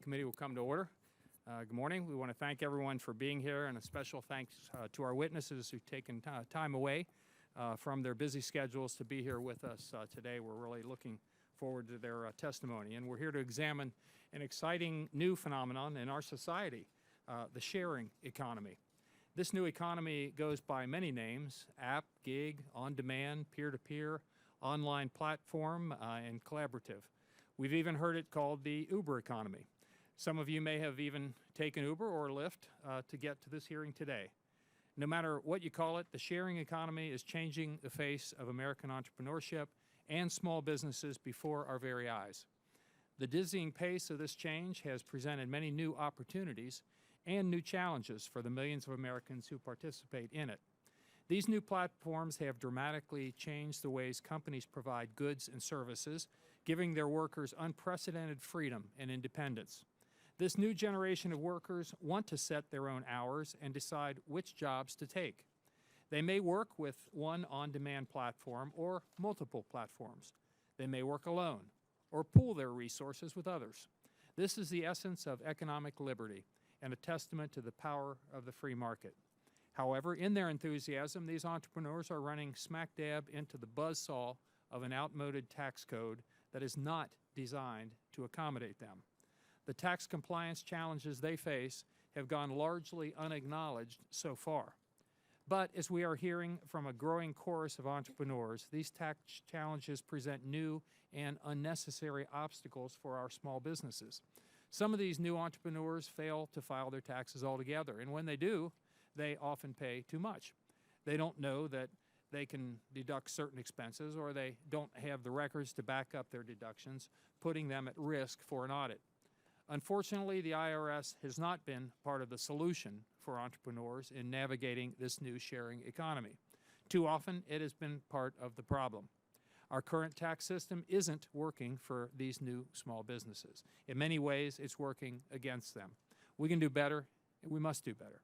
Committee will come to order. Good morning. We want to thank everyone for being here, and a special thanks to our witnesses who've taken time away from their busy schedules to be here with us today. We're really looking forward to their testimony, and we're here to examine an exciting new phenomenon in our society, the sharing economy. This new economy goes by many names: app, gig, on-demand, peer-to-peer, online platform, and collaborative. We've even heard it called the Uber economy. Some of you may have even taken Uber or Lyft to get to this hearing today. No matter what you call it, the sharing economy is changing the face of American entrepreneurship and small businesses before our very eyes. The dizzying pace of this change has presented many new opportunities and new challenges for the millions of Americans who participate in it. These new platforms have dramatically changed the ways companies provide goods and services, giving their workers unprecedented freedom and independence. This new generation of workers want to set their own hours and decide which jobs to take. They may work with one on-demand platform or multiple platforms. They may work alone or pool their resources with others. This is the essence of economic liberty and a testament to the power of the free market. However, in their enthusiasm, these entrepreneurs are running smack dab into the buzzsaw of an outmoded tax code that is not designed to accommodate them. The tax compliance challenges they face have gone largely unacknowledged so far. But as we are hearing from a growing chorus of entrepreneurs, these tax challenges present new and unnecessary obstacles for our small businesses. Some of these new entrepreneurs fail to file their taxes altogether, and when they do, they often pay too much. They don't know that they can deduct certain expenses, or they don't have the records to back up their deductions, putting them at risk for an audit. Unfortunately, the IRS has not been part of the solution for entrepreneurs in navigating this new sharing economy. Too often, it has been part of the problem. Our current tax system isn't working for these new small businesses. In many ways, it's working against them. We can do better, and we must do better.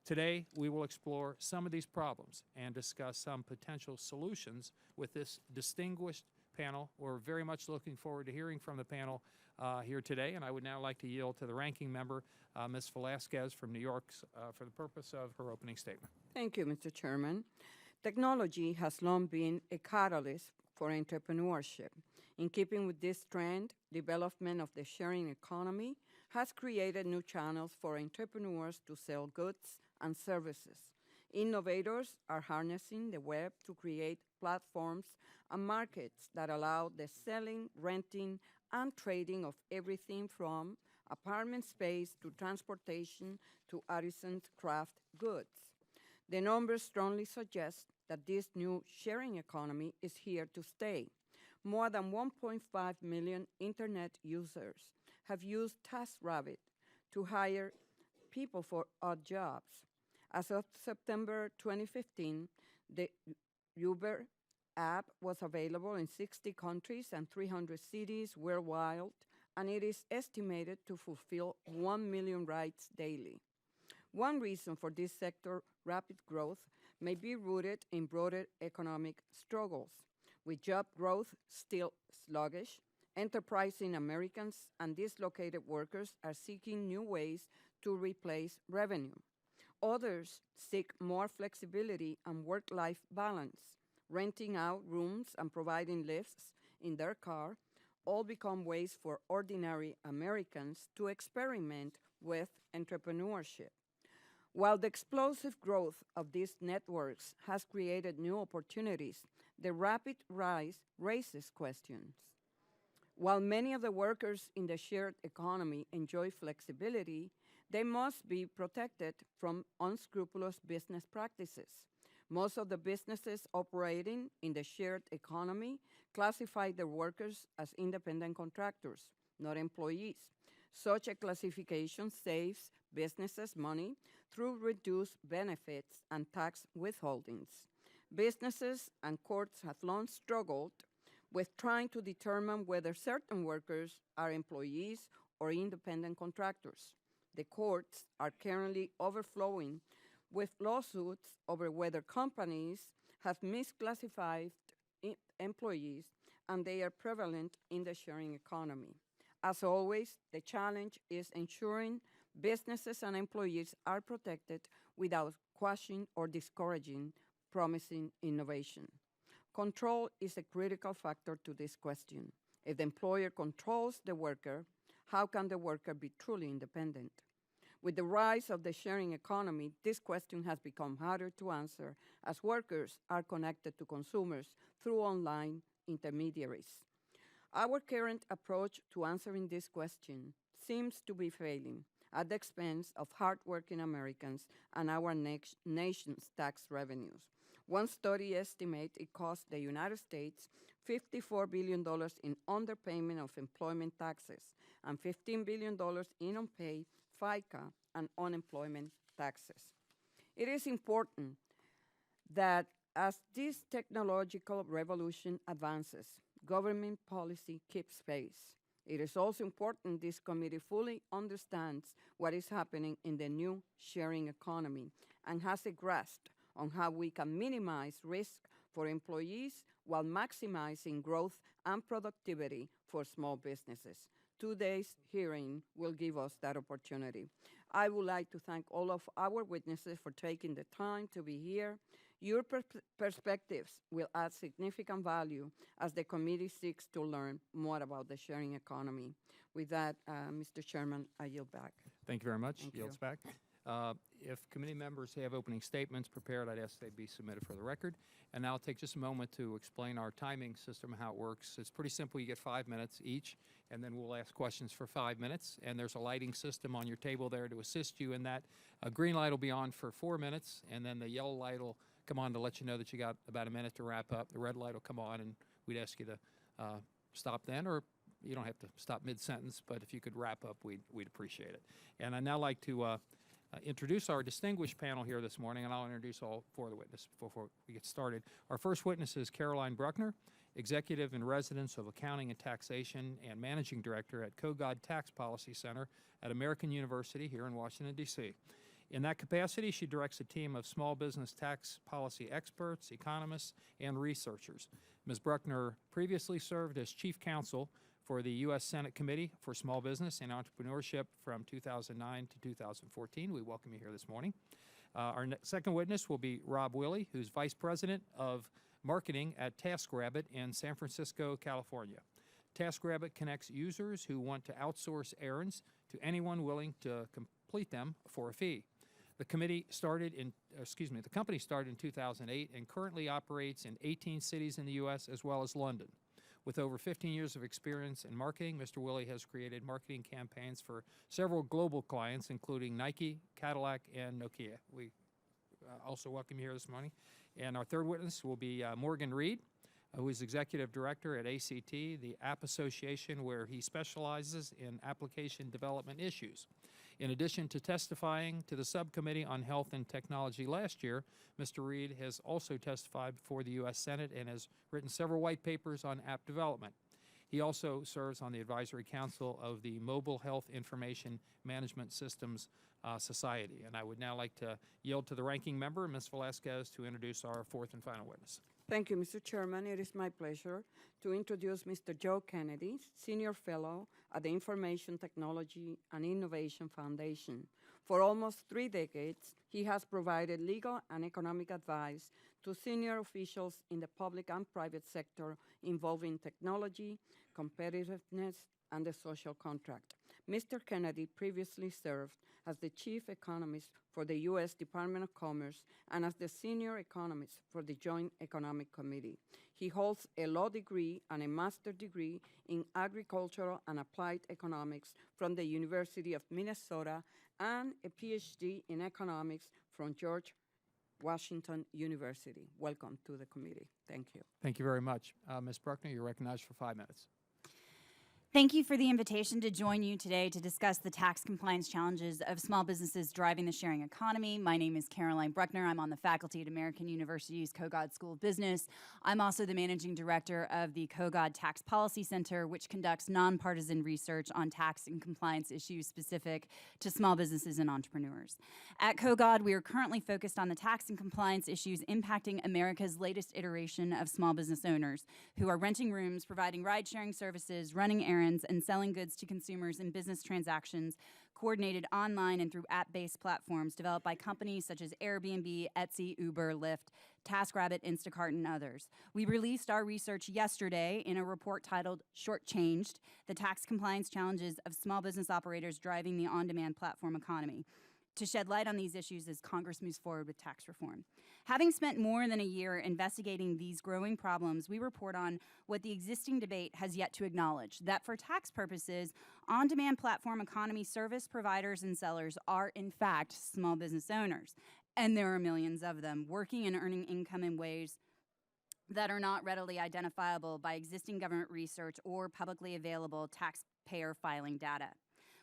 Today, we will explore some of these problems and discuss some potential solutions with this distinguished panel. We're very much looking forward to hearing from the panel here today, and I would now like to yield to the ranking member, Ms. Velasquez from New York, for the purpose of her opening statement. Thank you, Mr. Chairman. Technology has long been a catalyst for entrepreneurship. In keeping with this trend, development of the sharing economy has created new channels for entrepreneurs to sell goods and services. Innovators are harnessing the web to create platforms and markets that allow the selling, renting, and trading of everything from apartment space to transportation to artisan craft goods. The numbers strongly suggest that this new sharing economy is here to stay. More than 1.5 million Internet users have used TaskRabbit to hire people for odd jobs. As of September 2015, the Uber app was available in 60 countries and 300 cities worldwide, and it is estimated to fulfill 1 million rides daily. One reason for this sector's rapid growth may be rooted in broader economic struggles. With job growth still sluggish, enterprising Americans and dislocated workers are seeking new ways to replace revenue. Others seek more flexibility and work-life balance. Renting out rooms and providing lifts in their car all become ways for ordinary Americans to experiment with entrepreneurship. While the explosive growth of these networks has created new opportunities, the rapid rise raises questions. While many of the workers in the shared economy enjoy flexibility, they must be protected from unscrupulous business practices. Most of the businesses operating in the shared economy classify their workers as independent contractors, not employees. Such a classification saves businesses money through reduced benefits and tax withholdings. Businesses and courts have long struggled with trying to determine whether certain workers are employees or independent contractors. The courts are currently overflowing with lawsuits over whether companies have misclassified employees, and they are prevalent in the sharing economy. As always, the challenge is ensuring businesses and employees are protected without quashing or discouraging promising innovation. Control is a critical factor to this question. If the employer controls the worker, how can the worker be truly independent? With the rise of the sharing economy, this question has become harder to answer as workers are connected to consumers through online intermediaries. Our current approach to answering this question seems to be failing at the expense of hardworking Americans and our nation's tax revenues. One study estimates it cost the United States $54 billion in underpayment of employment taxes and $15 billion in unpaid FICA and unemployment taxes. It is important that as this technological revolution advances, government policy keeps pace. It is also important this committee fully understands what is happening in the new sharing economy and has a grasp on how we can minimize risk for employees while maximizing growth and productivity for small businesses. Today's hearing will give us that opportunity. I would like to thank all of our witnesses for taking the time to be here. Your perspectives will add significant value as the committee seeks to learn more about the sharing economy. With that, Mr. Chairman, I yield back. Thank you very much. Thank Yields you. back. If committee members have opening statements prepared, I'd ask they be submitted for the record. And now I'll take just a moment to explain our timing system, how it works. It's pretty simple. You get 5 minutes each, and then we'll ask questions for 5 minutes. And there's a lighting system on your table there to assist you in that. A green light will be on for 4 minutes, and then the yellow light will come on to let you know that you got about a minute to wrap up. The red light will come on, and we'd ask you to stop then, or you don't have to stop mid-sentence, but if you could wrap up, we'd appreciate it. And I'd now like to introduce our distinguished panel here this morning, and I'll introduce all four of the witnesses before we get started. Our first witness is Caroline Bruckner, Executive in Residence of Accounting and Taxation and Managing Director at Kogod Tax Policy Center at American University here in Washington, D.C. In that capacity, she directs a team of small business tax policy experts, economists, and researchers. Ms. Bruckner previously served as Chief Counsel for the U.S. Senate Committee for Small Business and Entrepreneurship from 2009 to 2014. We welcome you here this morning. Our second witness will be Rob Willey, who's Vice President of Marketing at TaskRabbit in San Francisco, California. TaskRabbit connects users who want to outsource errands to anyone willing to complete them for a fee. The company started in 2008 and currently operates in 18 cities in the U.S. as well as London. With over 15 years of experience in marketing, Mr. Willey has created marketing campaigns for several global clients, including Nike, Cadillac, and Nokia. We also welcome you here this morning. And our third witness will be Morgan Reed, who is Executive Director at ACT, the app association where he specializes in application development issues. In addition to testifying to the Subcommittee on Health and Technology last year, Mr. Reed has also testified before the U.S. Senate and has written several white papers on app development. He also serves on the Advisory Council of the Mobile Health Information Management Systems Society. And I would now like to yield to the ranking member, Ms. Velasquez, to introduce our fourth and final witness. Thank you, Mr. Chairman. It is my pleasure to introduce Mr. Joe Kennedy, Senior Fellow at the Information Technology and Innovation Foundation. For almost 3 decades, he has provided legal and economic advice to senior officials in the public and private sector involving technology, competitiveness, and the social contract. Mr. Kennedy previously served as the Chief Economist for the U.S. Department of Commerce and as the Senior Economist for the Joint Economic Committee. He holds a law degree and a master's degree in agricultural and applied economics from the University of Minnesota and a PhD in economics from George Washington University. Welcome to the committee. Thank you. Thank you very much. Ms. Bruckner, you're recognized for 5 minutes. Thank you for the invitation to join you today to discuss the tax compliance challenges of small businesses driving the sharing economy. My name is Caroline Bruckner. I'm on the faculty at American University's Kogod School of Business. I'm also the managing director of the Kogod Tax Policy Center, which conducts nonpartisan research on tax and compliance issues specific to small businesses and entrepreneurs. At Kogod, we are currently focused on the tax and compliance issues impacting America's latest iteration of small business owners who are renting rooms, providing ride-sharing services, running errands, errands and selling goods to consumers in business transactions coordinated online and through app-based platforms developed by companies such as Airbnb, Etsy, Uber, Lyft, TaskRabbit, Instacart, and others. We released our research yesterday in a report titled Shortchanged: The Tax Compliance Challenges of Small Business Operators Driving the On-Demand Platform Economy, to shed light on these issues as Congress moves forward with tax reform. Having spent more than a year investigating these growing problems, we report on what the existing debate has yet to acknowledge: that for tax purposes, on-demand platform economy service providers and sellers are in fact small business owners. And there are millions of them working and earning income in ways that are not readily identifiable by existing government research or publicly available taxpayer filing data.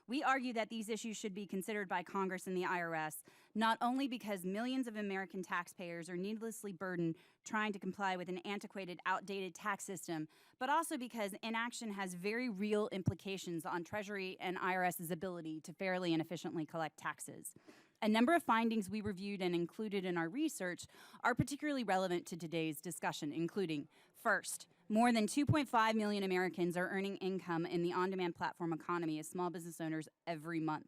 We argue that these issues should be considered by Congress and the IRS, not only because millions of American taxpayers are needlessly burdened trying to comply with an antiquated, outdated tax system, but also because inaction has very real implications on Treasury and IRS's ability to fairly and efficiently collect taxes. A number of findings we reviewed and included in our research are particularly relevant to today's discussion, including, first, more than 2.5 million Americans are earning income in the on-demand platform economy as small business owners every month.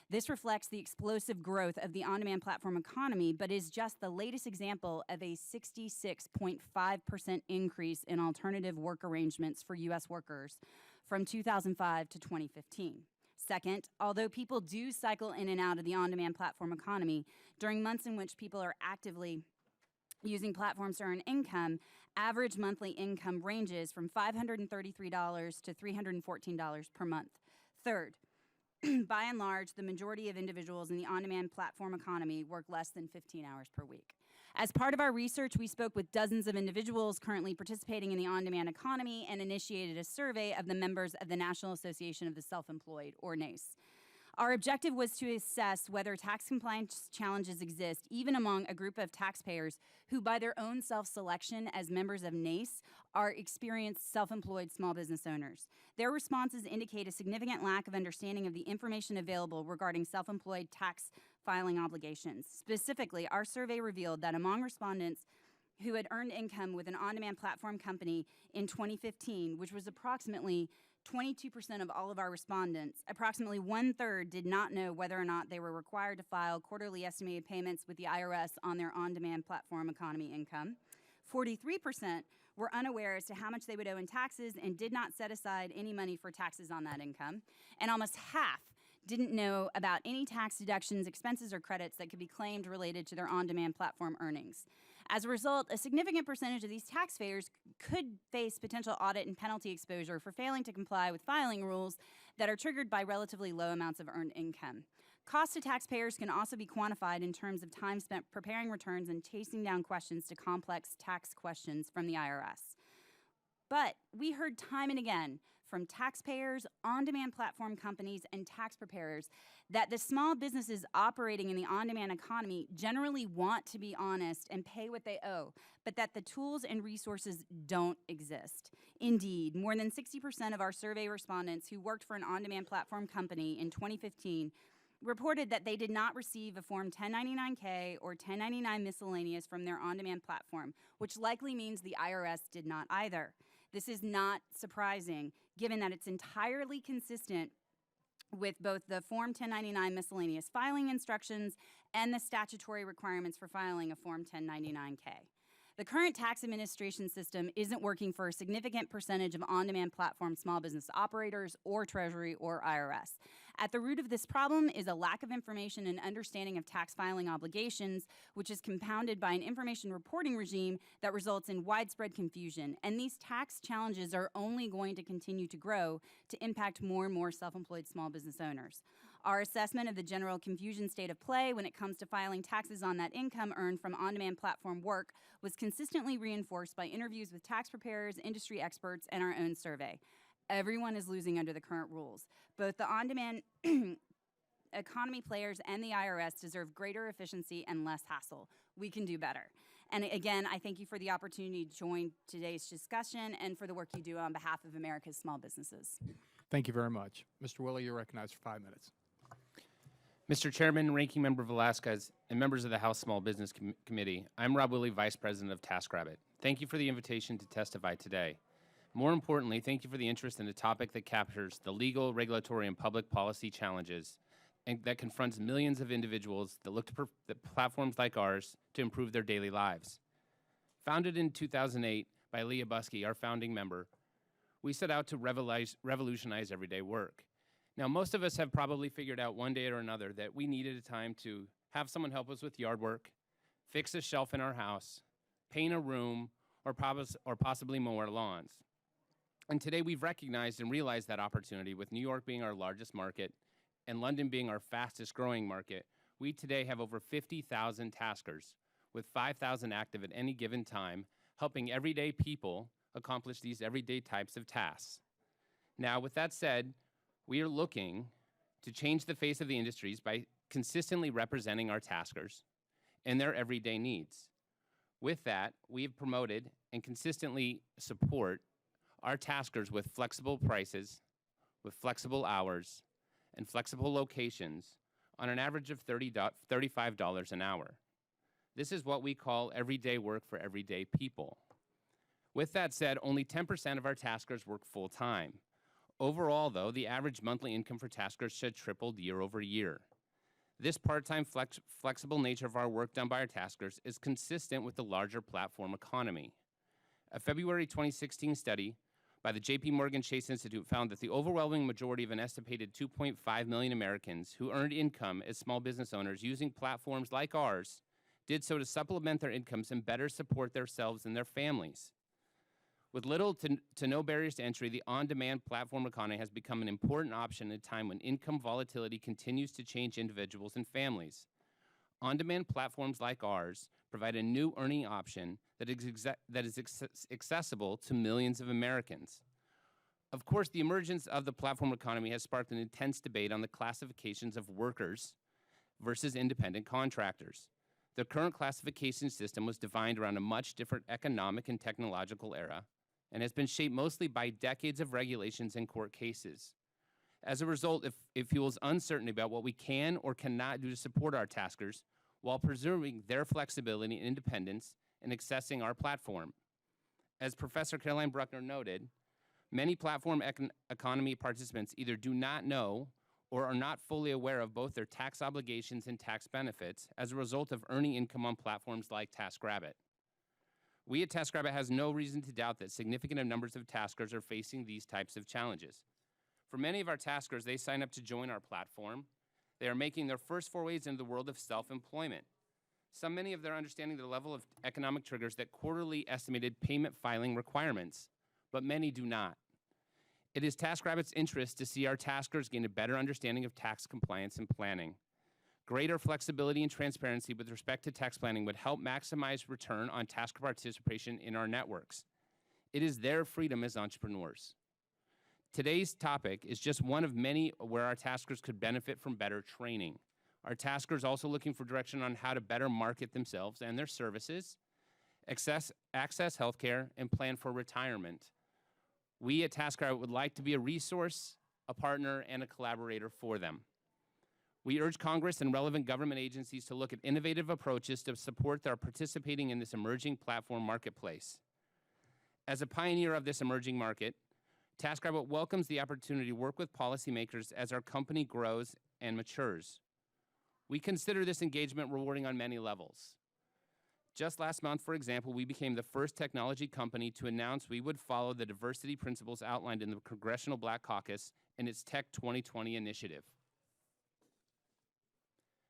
This reflects the explosive growth of the on-demand platform economy, but is just the latest example of a 66.5% increase in alternative work arrangements for U.S. workers from 2005 to 2015. Second, although people do cycle in and out of the on-demand platform economy, during months in which people are actively using platforms to earn income, average monthly income ranges from $533 to $314 per month. Third, by and large, the majority of individuals in the on-demand platform economy work less than 15 hours per week. As part of our research, we spoke with dozens of individuals currently participating in the on-demand economy and initiated a survey of the members of the National Association of the Self-Employed, or NACE. Our objective was to assess whether tax compliance challenges exist even among a group of taxpayers who, by their own self-selection as members of NACE, are experienced self-employed small business owners. Their responses indicate a significant lack of understanding of the information available regarding self-employed tax filing obligations. Specifically, our survey revealed that among respondents who had earned income with an on-demand platform company in 2015, which was approximately 22% of all of our respondents, approximately 1/3 did not know whether or not they were required to file quarterly estimated payments with the IRS on their on-demand platform economy income. 43% were unaware as to how much they would owe in taxes and did not set aside any money for taxes on that income. And almost half didn't know about any tax deductions, expenses, or credits that could be claimed related to their on-demand platform earnings. As a result, a significant percentage of these taxpayers could face potential audit and penalty exposure for failing to comply with filing rules that are triggered by relatively low amounts of earned income. Costs to taxpayers can also be quantified in terms of time spent preparing returns and chasing down questions to complex tax questions from the IRS. But we heard time and again from taxpayers, on-demand platform companies, and tax preparers that the small businesses operating in the on-demand economy generally want to be honest and pay what they owe, but that the tools and resources don't exist. Indeed, more than 60% of our survey respondents who worked for an on-demand platform company in 2015 reported that they did not receive a Form 1099-K or 1099 miscellaneous from their on-demand platform, which likely means the IRS did not either. This is not surprising, given that it's entirely consistent with both the Form 1099 miscellaneous filing instructions and the statutory requirements for filing a Form 1099-K. The current tax administration system isn't working for a significant percentage of on-demand platform small business operators or Treasury or IRS. At the root of this problem is a lack of information and understanding of tax filing obligations, which is compounded by an information reporting regime that results in widespread confusion. And these tax challenges are only going to continue to grow to impact more and more self-employed small business owners. Our assessment of the general confusion state of play when it comes to filing taxes on that income earned from on-demand platform work was consistently reinforced by interviews with tax preparers, industry experts, and our own survey. Everyone is losing under the current rules. Both the on-demand economy players and the IRS deserve greater efficiency and less hassle. We can do better. And again, I thank you for the opportunity to join today's discussion and for the work you do on behalf of America's small businesses. Thank you very much. Mr. Willie, you're recognized for 5 minutes. Mr. Chairman, Ranking Member Velasquez, and members of the House Small Business Committee, I'm Rob Willie, Vice President of TaskRabbit. Thank you for the invitation to testify today. More importantly, thank you for the interest in a topic that captures the legal, regulatory, and public policy challenges and that confronts millions of individuals that look to platforms like ours to improve their daily lives. Founded in 2008 by Leah Buskey, our founding member, we set out to revolutionize everyday work. Now, most of us have probably figured out one day or another that we needed a time to have someone help us with yard work, fix a shelf in our house, paint a room, or possibly mow our lawns. And today we've recognized and realized that opportunity, with New York being our largest market and London being our fastest growing market. We today have over 50,000 taskers, with 5,000 active at any given time, helping everyday people accomplish these everyday types of tasks. Now, with that said, we are looking to change the face of the industries by consistently representing our taskers and their everyday needs. With that, we have promoted and consistently support our taskers with flexible prices, with flexible hours, and flexible locations on an average of $35 an hour. This is what we call everyday work for everyday people. With that said, only 10% of our taskers work full-time. Overall, though, the average monthly income for taskers should triple year over year. This part-time flexible nature of our work done by our taskers is consistent with the larger platform economy. A February 2016 study by the J.P. Morgan Chase Institute found that the overwhelming majority of an estimated 2.5 million Americans who earned income as small business owners using platforms like ours did so to supplement their incomes and better support themselves and their families. With little to no barriers to entry, the on-demand platform economy has become an important option at a time when income volatility continues to change individuals and families. On-demand platforms like ours provide a new earning option that is accessible to millions of Americans. Of course, the emergence of the platform economy has sparked an intense debate on the classifications of workers versus independent contractors. The current classification system was defined around a much different economic and technological era and has been shaped mostly by decades of regulations and court cases. As a result, it fuels uncertainty about what we can or cannot do to support our taskers while preserving their flexibility and independence in accessing our platform. As Professor Caroline Bruckner noted, many platform economy participants either do not know or are not fully aware of both their tax obligations and tax benefits as a result of earning income on platforms like TaskRabbit. We at TaskRabbit has no reason to doubt that significant numbers of taskers are facing these types of challenges. For many of our taskers, they sign up to join our platform. They are making their first forays into the world of self-employment. Many of them are understanding the level of economic triggers that quarterly estimated payment filing requirements, but many do not. It is TaskRabbit's interest to see our taskers gain a better understanding of tax compliance and planning. Greater flexibility and transparency with respect to tax planning would help maximize return on tasker participation in our networks. It is their freedom as entrepreneurs. Today's topic is just one of many where our taskers could benefit from better training. Our taskers also looking for direction on how to better market themselves and their services, access healthcare, and plan for retirement. We at TaskRabbit would like to be a resource, a partner, and a collaborator for them. We urge Congress and relevant government agencies to look at innovative approaches to support their participating in this emerging platform marketplace. As a pioneer of this emerging market, TaskRabbit welcomes the opportunity to work with policymakers as our company grows and matures. We consider this engagement rewarding on many levels. Just last month, for example, we became the first technology company to announce we would follow the diversity principles outlined in the Congressional Black Caucus and its Tech 2020 initiative.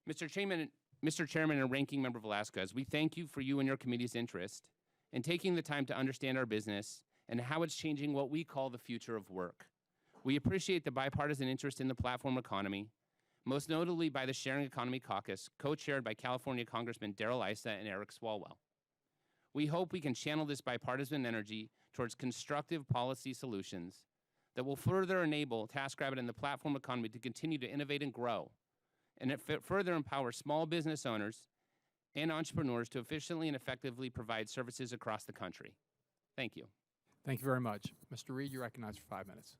Mr. Chairman and Ranking Member Velasquez, we thank you for you and your committee's interest in taking the time to understand our business and how it's changing what we call the future of work. We appreciate the bipartisan interest in the platform economy, most notably by the Sharing Economy Caucus, co-chaired by California Congressman Darrell Issa and Eric Swalwell. We hope we can channel this bipartisan energy towards constructive policy solutions that will further enable TaskRabbit and the platform economy to continue to innovate and grow, and further empower small business owners and entrepreneurs to efficiently and effectively provide services across the country. Thank you. Thank you very much. Mr. Reed, you're recognized for 5 minutes.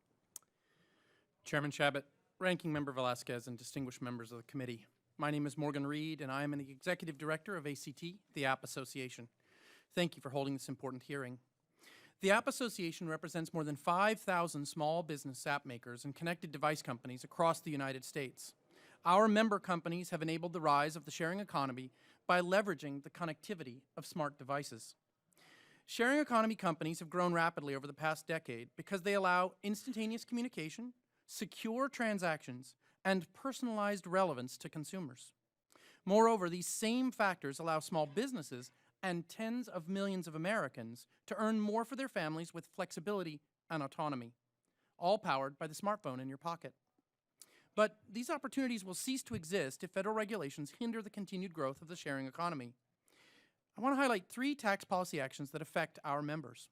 Chairman Chabot, Ranking Member Velasquez, and distinguished members of the committee. My name is Morgan Reed, and I am the Executive Director of ACT, the App Association. Thank you for holding this important hearing. The App Association represents more than 5,000 small business app makers and connected device companies across the United States. Our member companies have enabled the rise of the sharing economy by leveraging the connectivity of smart devices. Sharing economy companies have grown rapidly over the past decade because they allow instantaneous communication, secure transactions, and personalized relevance to consumers. Moreover, these same factors allow small businesses and tens of millions of Americans to earn more for their families with flexibility and autonomy, all powered by the smartphone in your pocket. But these opportunities will cease to exist if federal regulations hinder the continued growth of the sharing economy. I want to highlight 3 tax policy actions that affect our members.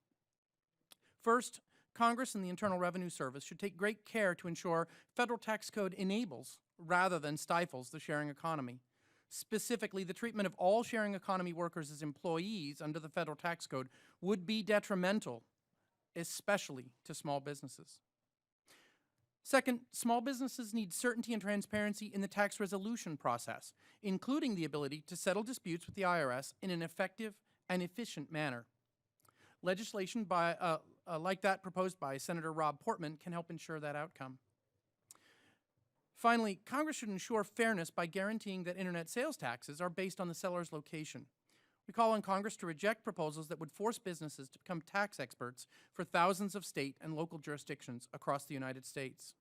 First, Congress and the Internal Revenue Service should take great care to ensure federal tax code enables, rather than stifles, the sharing economy. Specifically, the treatment of all sharing economy workers as employees under the federal tax code would be detrimental, especially to small businesses. Second, small businesses need certainty and transparency in the tax resolution process, including the ability to settle disputes with the IRS in an effective and efficient manner. Legislation like that proposed by Senator Rob Portman can help ensure that outcome. Finally, Congress should ensure fairness by guaranteeing that internet sales taxes are based on the seller's location. We call on Congress to reject proposals that would force businesses to become tax experts for thousands of state and local jurisdictions across the United States.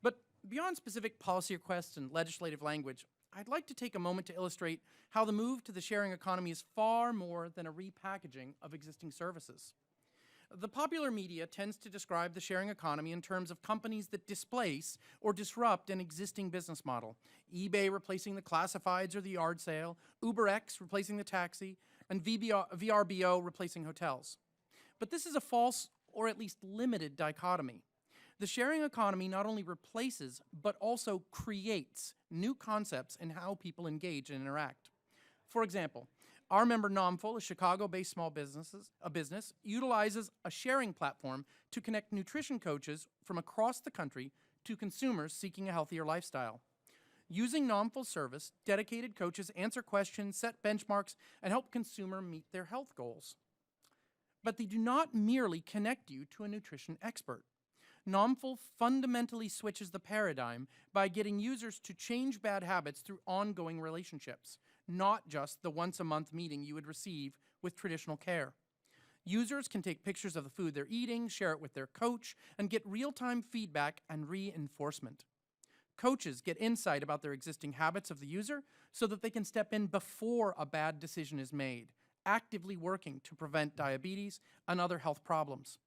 But beyond specific policy requests and legislative language, I'd like to take a moment to illustrate how the move to the sharing economy is far more than a repackaging of existing services. The popular media tends to describe the sharing economy in terms of companies that displace or disrupt an existing business model. eBay replacing the classifieds or the yard sale, UberX replacing the taxi, and VRBO replacing hotels. But this is a false or at least limited dichotomy. The sharing economy not only replaces, but also creates new concepts in how people engage and interact. For example, our member Nomful, a Chicago-based small business, utilizes a sharing platform to connect nutrition coaches from across the country to consumers seeking a healthier lifestyle. Using Nomful's service, dedicated coaches answer questions, set benchmarks, and help consumers meet their health goals. But they do not merely connect you to a nutrition expert. Nomful fundamentally switches the paradigm by getting users to change bad habits through ongoing relationships, not just the once-a-month meeting you would receive with traditional care. Users can take pictures of the food they're eating, share it with their coach, and get real-time feedback and reinforcement. Coaches get insight about their existing habits of the user so that they can step in before a bad decision is made, actively working to prevent diabetes and other health problems.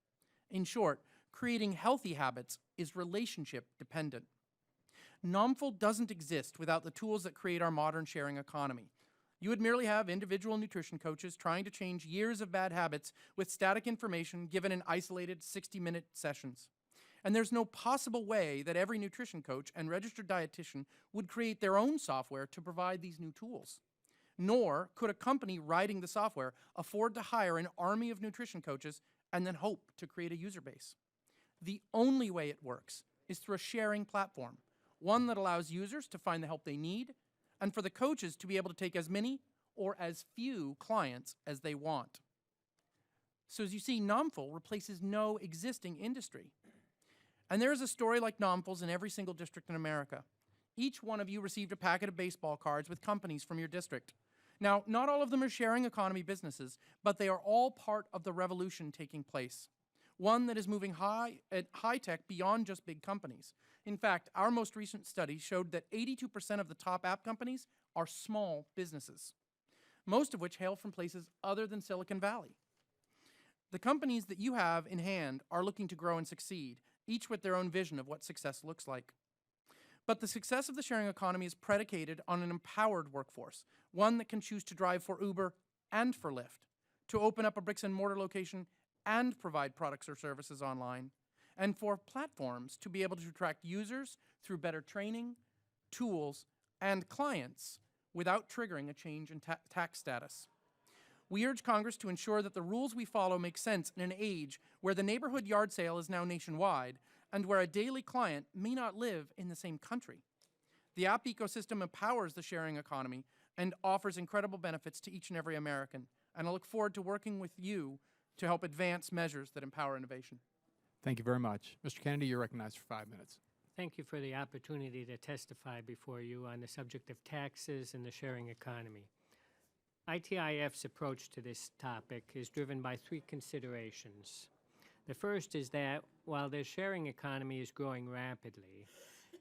In short, creating healthy habits is relationship dependent. Nomful doesn't exist without the tools that create our modern sharing economy. You would merely have individual nutrition coaches trying to change years of bad habits with static information given in isolated 60-minute sessions. And there's no possible way that every nutrition coach and registered dietitian would create their own software to provide these new tools. Nor could a company writing the software afford to hire an army of nutrition coaches and then hope to create a user base. The only way it works is through a sharing platform, one that allows users to find the help they need, and for the coaches to be able to take as many or as few clients as they want. So as you see, Nomful replaces no existing industry. And there is a story like Nomful's in every single district in America. Each one of you received a packet of baseball cards with companies from your district. Now, not all of them are sharing economy businesses, but they are all part of the revolution taking place. One that is moving high tech beyond just big companies. In fact, our most recent study showed that 82% of the top app companies are small businesses, most of which hail from places other than Silicon Valley. The companies that you have in hand are looking to grow and succeed, each with their own vision of what success looks like. But the success of the sharing economy is predicated on an empowered workforce, one that can choose to drive for Uber and for Lyft, to open up a bricks and mortar location and provide products or services online, and for platforms to be able to attract users through better training, tools, and clients without triggering a change in tax status. We urge Congress to ensure that the rules we follow make sense in an age where the neighborhood yard sale is now nationwide and where a daily client may not live in the same country. The app ecosystem empowers the sharing economy and offers incredible benefits to each and every American, and I look forward to working with you to help advance measures that empower innovation. Thank you very much. Mr. Kennedy, you're recognized for 5 minutes. Thank you for the opportunity to testify before you on the subject of taxes and the sharing economy. ITIF's approach to this topic is driven by three considerations. The first is that while the sharing economy is growing rapidly,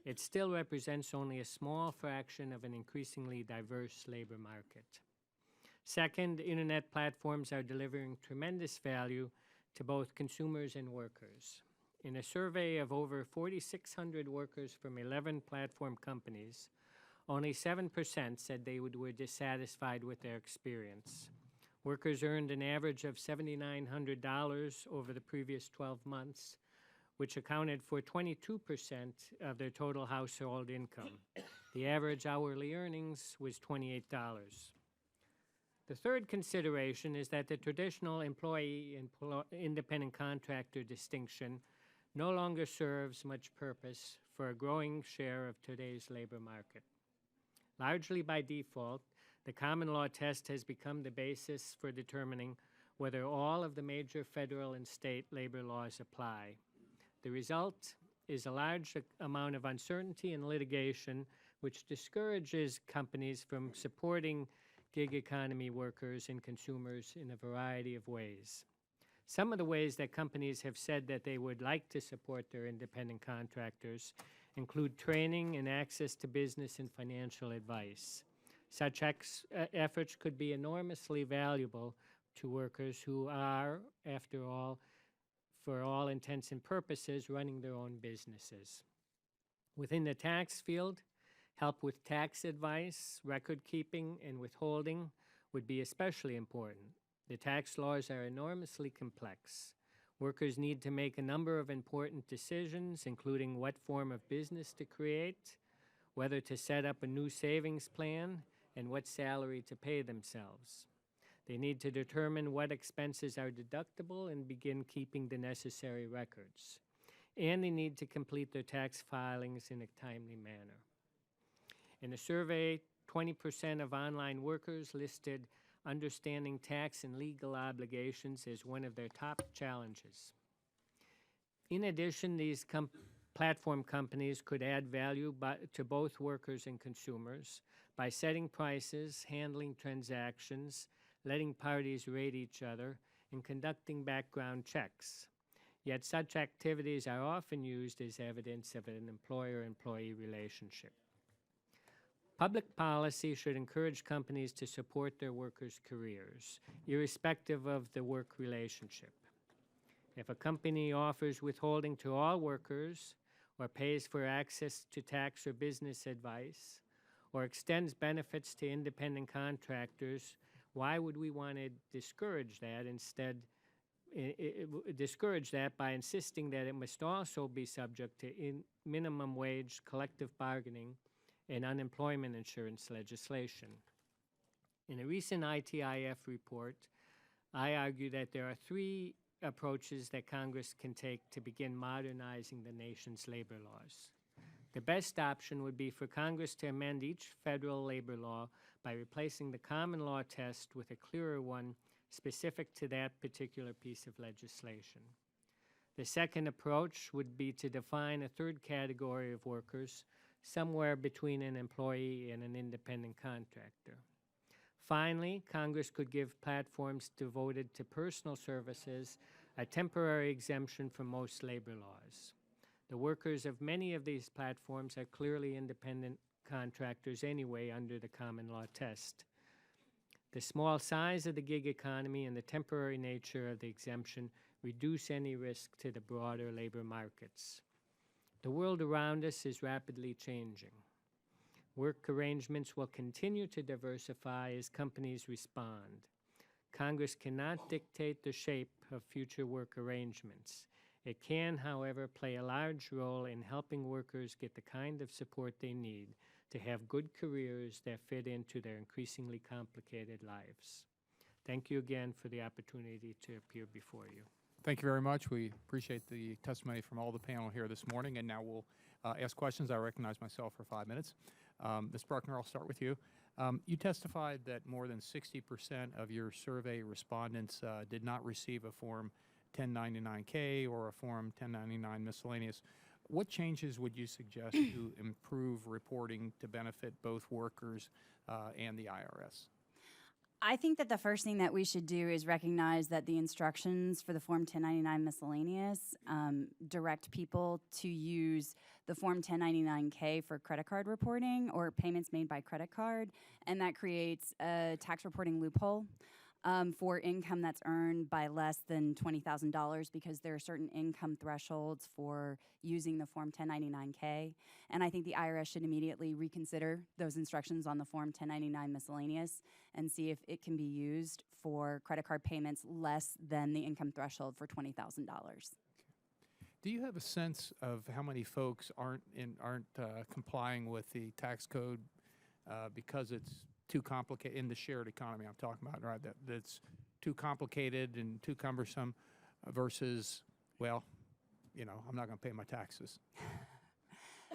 it still represents only a small fraction of an increasingly diverse labor market. Second, internet platforms are delivering tremendous value to both consumers and workers. In a survey of over 4,600 workers from 11 platform companies, only 7% said they were dissatisfied with their experience. Workers earned an average of $7,900 over the previous 12 months, which accounted for 22% of their total household income. The average hourly earnings was $28. The third consideration is that the traditional employee-independent contractor distinction no longer serves much purpose for a growing share of today's labor market. Largely by default, the common law test has become the basis for determining whether all of the major federal and state labor laws apply. The result is a large amount of uncertainty and litigation, which discourages companies from supporting gig economy workers and consumers in a variety of ways. Some of the ways that companies have said that they would like to support their independent contractors include training and access to business and financial advice. Such efforts could be enormously valuable to workers who are, after all, for all intents and purposes, running their own businesses. Within the tax field, help with tax advice, record keeping, and withholding would be especially important. The tax laws are enormously complex. Workers need to make a number of important decisions, including what form of business to create, whether to set up a new savings plan, and what salary to pay themselves. They need to determine what expenses are deductible and begin keeping the necessary records. And they need to complete their tax filings in a timely manner. In a survey, 20% of online workers listed understanding tax and legal obligations as one of their top challenges. In addition, these platform companies could add value to both workers and consumers by setting prices, handling transactions, letting parties rate each other, and conducting background checks. Yet such activities are often used as evidence of an employer-employee relationship. Public policy should encourage companies to support their workers' careers, irrespective of the work relationship. If a company offers withholding to all workers, or pays for access to tax or business advice, or extends benefits to independent contractors, why would we want to discourage that by insisting that it must also be subject to minimum wage, collective bargaining, and unemployment insurance legislation? In a recent ITIF report, I argue that there are three approaches that Congress can take to begin modernizing the nation's labor laws. The best option would be for Congress to amend each federal labor law by replacing the common law test with a clearer one specific to that particular piece of legislation. The second approach would be to define a third category of workers, somewhere between an employee and an independent contractor. Finally, Congress could give platforms devoted to personal services a temporary exemption from most labor laws. The workers of many of these platforms are clearly independent contractors anyway under the common law test. The small size of the gig economy and the temporary nature of the exemption reduce any risk to the broader labor markets. The world around us is rapidly changing. Work arrangements will continue to diversify as companies respond. Congress cannot dictate the shape of future work arrangements. It can, however, play a large role in helping workers get the kind of support they need to have good careers that fit into their increasingly complicated lives. Thank you again for the opportunity to appear before you. Thank you very much. We appreciate the testimony from all the panel here this morning, and now we'll ask questions. I recognize myself for 5 minutes. Ms. Bruckner, I'll start with you. You testified that more than 60% of your survey respondents did not receive a Form 1099-K or a Form 1099 miscellaneous. What changes would you suggest to improve reporting to benefit both workers and the IRS? I think that the first thing that we should do is recognize that the instructions for the Form 1099 miscellaneous direct people to use the Form 1099-K for credit card reporting or payments made by credit card, and that creates a tax reporting loophole for income that's earned by less than $20,000 because there are certain income thresholds for using the Form 1099-K. And I think the IRS should immediately reconsider those instructions on the Form 1099 miscellaneous and see if it can be used for credit card payments less than the income threshold for $20,000. Do you have a sense of how many folks aren't complying with the tax code because it's too complicated in the shared economy I'm talking about, right? That's too complicated and too cumbersome versus, well, you know, I'm not going to pay my taxes.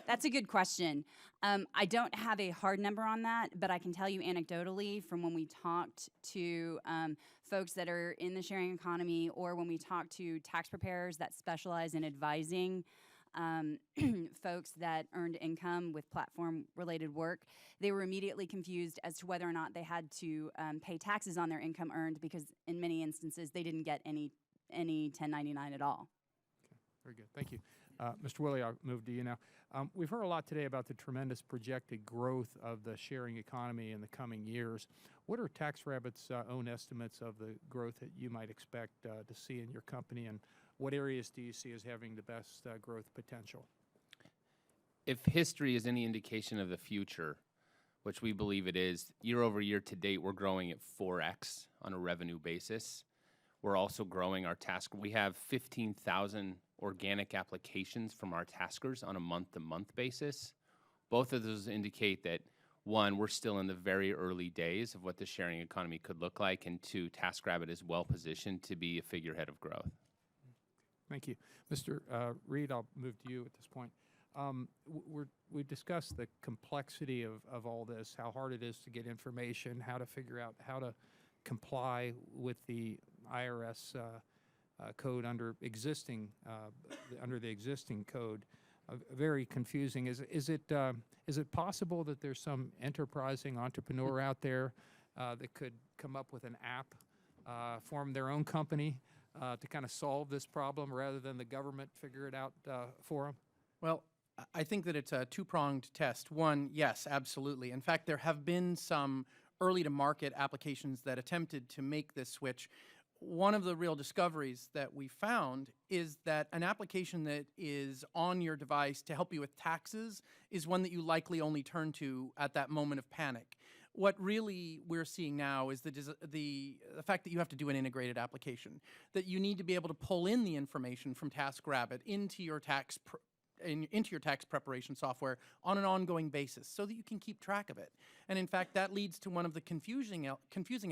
That's a good question. I don't have a hard number on that, but I can tell you anecdotally from when we talked to folks that are in the sharing economy or when we talked to tax preparers that specialize in advising folks that earned income with platform-related work, they were immediately confused as to whether or not they had to pay taxes on their income earned because in many instances they didn't get any 1099 at all. Okay, very good. Thank you. Mr. Willie, I'll move to you now. We've heard a lot today about the tremendous projected growth of the sharing economy in the coming years. What are TaxRabbit's own estimates of the growth that you might expect to see in your company, and what areas do you see as having the best growth potential? If history is any indication of the future, which we believe it is, year over year to date, we're growing at 4x on a revenue basis. We're also growing our task. We have 15,000 organic applications from our taskers on a month-to-month basis. Both of those indicate that, one, we're still in the very early days of what the sharing economy could look like, and two, TaskRabbit is well positioned to be a figurehead of growth. Thank you. Mr. Reed, I'll move to you at this point. We've discussed the complexity of all this, how hard it is to get information, how to figure out how to comply with the IRS code under the existing code. Very confusing. Is it possible that there's some enterprising entrepreneur out there that could come up with an app, form their own company to kind of solve this problem rather than the government figure it out for them? Well, I think that it's a two-pronged test. One, yes, absolutely. In fact, there have been some early-to-market applications that attempted to make this switch. One of the real discoveries that we found is that an application that is on your device to help you with taxes is one that you likely only turn to at that moment of panic. What really we're seeing now is the fact that you have to do an integrated application, that you need to be able to pull in the information from TaskRabbit into your tax preparation software on an ongoing basis so that you can keep track of it. And in fact, that leads to one of the confusing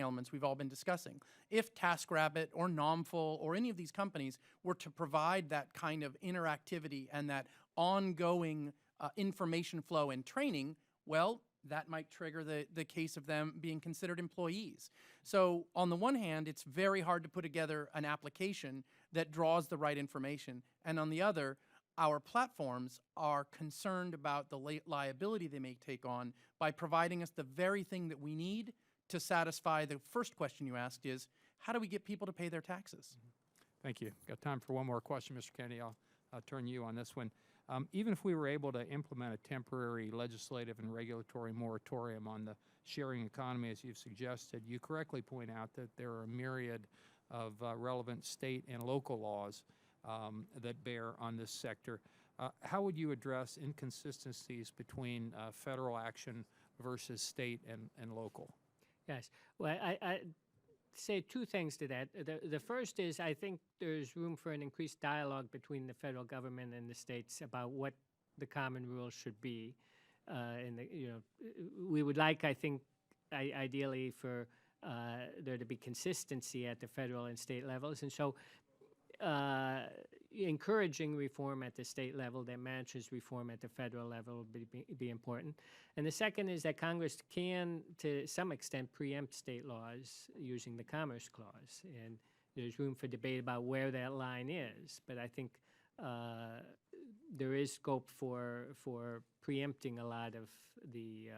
elements we've all been discussing. If TaskRabbit or Nomful or any of these companies were to provide that kind of interactivity and that ongoing information flow and training, well, that might trigger the case of them being considered employees. So on the one hand, it's very hard to put together an application that draws the right information. And on the other, our platforms are concerned about the liability they may take on by providing us the very thing that we need to satisfy the first question you asked is, how do we get people to pay their taxes? Thank you. Got time for one more question, Mr. Kennedy. I'll turn to you on this one. Even if we were able to implement a temporary legislative and regulatory moratorium on the sharing economy, as you've suggested, you correctly point out that there are a myriad of relevant state and local laws that bear on this sector. How would you address inconsistencies between federal action versus state and local? Yes. Well, I say two things to that. The first is I think there's room for an increased dialogue between the federal government and the states about what the common rules should be. We would like, I think, ideally for there to be consistency at the federal and state levels. And so, encouraging reform at the state level that matches reform at the federal level would be important. And the second is that Congress can, to some extent, preempt state laws using the Commerce Clause. And there's room for debate about where that line is. But I think there is scope for preempting a lot of the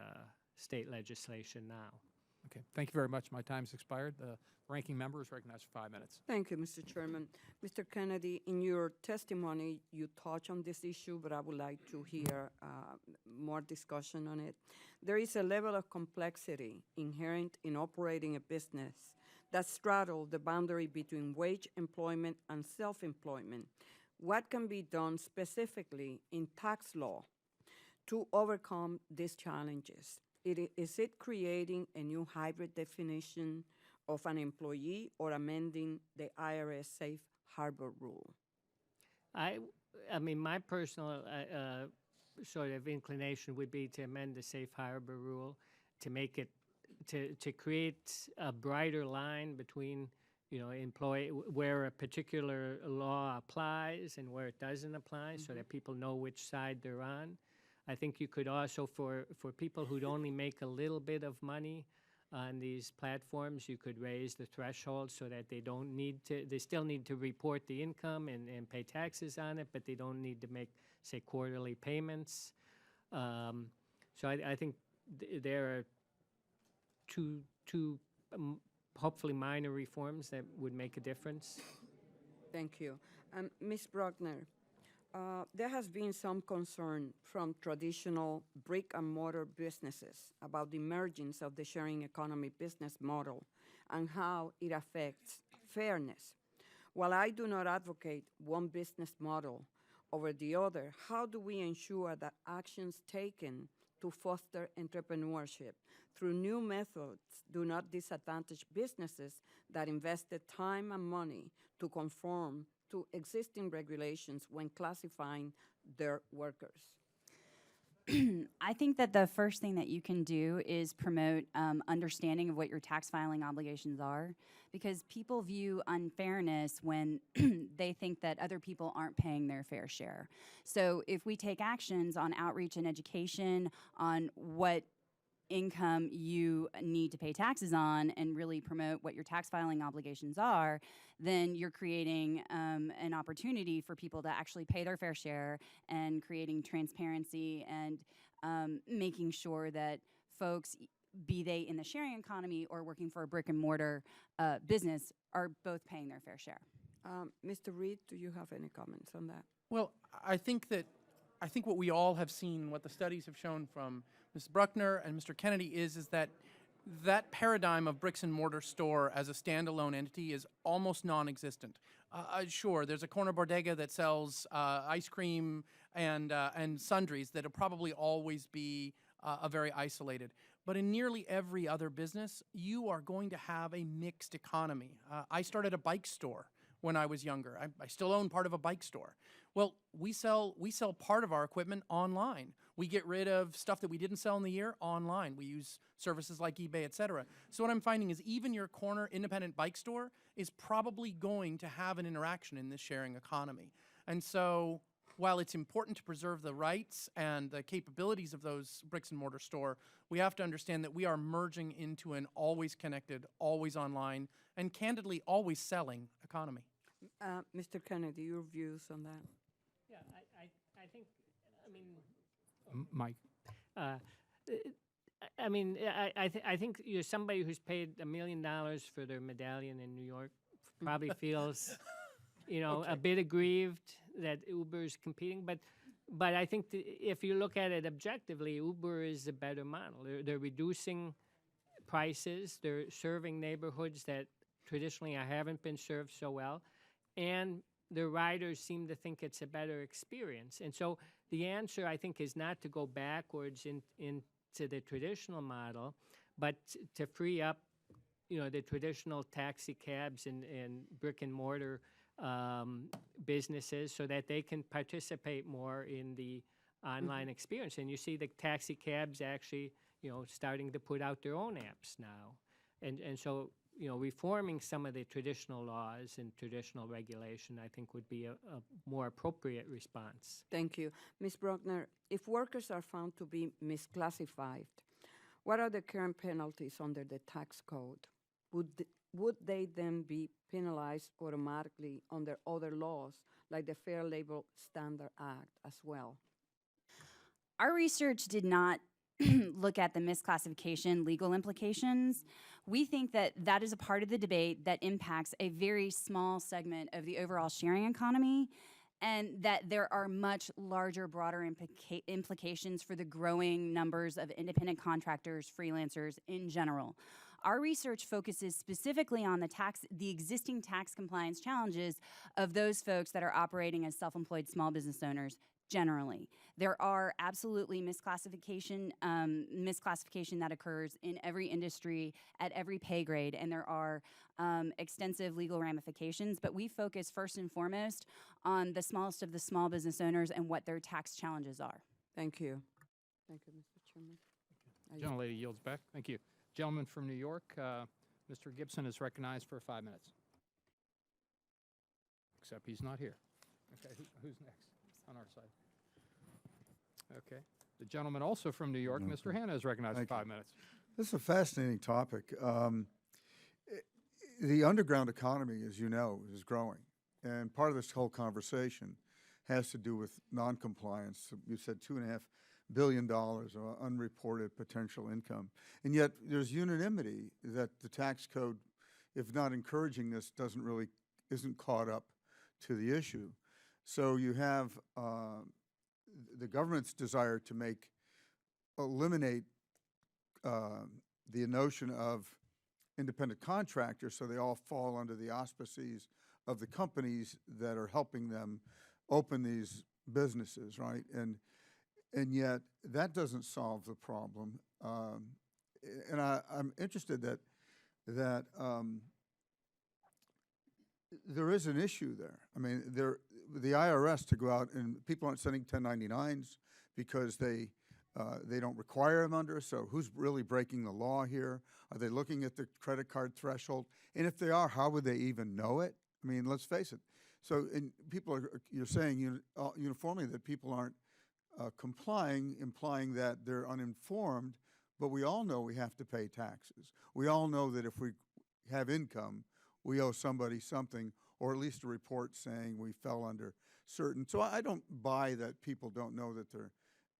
state legislation now. Okay, thank you very much. My time's expired. The ranking member is recognized for 5 minutes. Thank you, Mr. Chairman. Mr. Kennedy, in your testimony, you touch on this issue, but I would like to hear more discussion on it. There is a level of complexity inherent in operating a business that straddles the boundary between wage employment and self-employment. What can be done specifically in tax law to overcome these challenges? Is it creating a new hybrid definition of an employee or amending the IRS safe harbor rule? I mean, my personal sort of inclination would be to amend the safe harbor rule to make it, to create a brighter line between, where a particular law applies and where it doesn't apply, so that people know which side they're on. I think you could also, for people who'd only make a little bit of money on these platforms, you could raise the threshold so that they don't need to, they still need to report the income and pay taxes on it, but they don't need to make, say, quarterly payments. So I think there are two hopefully minor reforms that would make a difference. Thank you. Ms. Bruckner, there has been some concern from traditional brick-and-mortar businesses about the emergence of the sharing economy business model and how it affects fairness. While I do not advocate one business model over the other, how do we ensure that actions taken to foster entrepreneurship through new methods do not disadvantage businesses that invested time and money to conform to existing regulations when classifying their workers? I think that the first thing that you can do is promote understanding of what your tax filing obligations are, because people view unfairness when they think that other people aren't paying their fair share. So if we take actions on outreach and education on what income you need to pay taxes on and really promote what your tax filing obligations are, then you're creating an opportunity for people to actually pay their fair share and creating transparency and making sure that folks, be they in the sharing economy or working for a brick and mortar business, are both paying their fair share. Mr. Reed, do you have any comments on that? Well, I think what we all have seen, what the studies have shown from Ms. Bruckner and Mr. Kennedy is that paradigm of bricks and mortar store as a standalone entity is almost non-existent. Sure, there's a corner bodega that sells ice cream and sundries that'll probably always be a very isolated. But in nearly every other business, you are going to have a mixed economy. I started a bike store when I was younger. I still own part of a bike store. Well, we sell part of our equipment online. We get rid of stuff that we didn't sell in the year online. We use services like eBay, et cetera. So what I'm finding is even your corner independent bike store is probably going to have an interaction in this sharing economy. And so while it's important to preserve the rights and the capabilities of those bricks and mortar store, we have to understand that we are merging into an always connected, always online, and candidly always selling economy. Mr. Kennedy, your views on that? Yeah, I think, I mean, Mike. I think you're somebody who's paid $1 million for their medallion in New York probably feels, a bit aggrieved that Uber is competing. But I think if you look at it objectively, Uber is a better model. They're reducing prices. They're serving neighborhoods that traditionally haven't been served so well, and the riders seem to think it's a better experience. And so the answer, I think, is not to go backwards into the traditional model, but to free up, the traditional taxi cabs and brick and mortar businesses so that they can participate more in the online experience. And you see the taxi cabs actually, starting to put out their own apps now. And so, reforming some of the traditional laws and traditional regulation, I think, would be a more appropriate response. Thank you. Ms. Bruckner, if workers are found to be misclassified, what are the current penalties under the tax code? Would they then be penalized automatically under other laws, like the Fair Labor Standard Act as well? Our research did not look at the misclassification legal implications. We think that that is a part of the debate that impacts a very small segment of the overall sharing economy, and that there are much larger, broader implications for the growing numbers of independent contractors, freelancers in general. Our research focuses specifically on the existing tax compliance challenges of those folks that are operating as self-employed small business owners generally. There are absolutely misclassification that occurs in every industry at every pay grade, and there are extensive legal ramifications, but we focus first and foremost on the smallest of the small business owners and what their tax challenges are. Thank you. Thank you, Mr. Chairman. Gentlelady yields back. Thank you. Gentleman from New York, Mr. Gibson is recognized for 5 minutes. Except he's not here. Okay, who's next on our side? Okay. The gentleman also from New York, Mr. Hanna, is recognized for 5 minutes. This is a fascinating topic. The underground economy, as you know, is growing. And part of this whole conversation has to do with noncompliance. You said $2.5 billion of unreported potential income. And yet there's unanimity that the tax code, if not encouraging this, isn't caught up to the issue. So you have the government's desire to eliminate the notion of independent contractors, so they all fall under the auspices of the companies that are helping them open these businesses, right? And yet that doesn't solve the problem. And I'm interested that there is an issue there. I mean, the IRS to go out, and people aren't sending 1099s because they don't require them under. So who's really breaking the law here? Are they looking at the credit card threshold? And if they are, how would they even know it? I mean, let's face it. So you're saying uniformly that people aren't complying, implying that they're uninformed, but we all know we have to pay taxes. We all know that if we have income, we owe somebody something, or at least a report saying we fell under certain. So I don't buy that people don't know that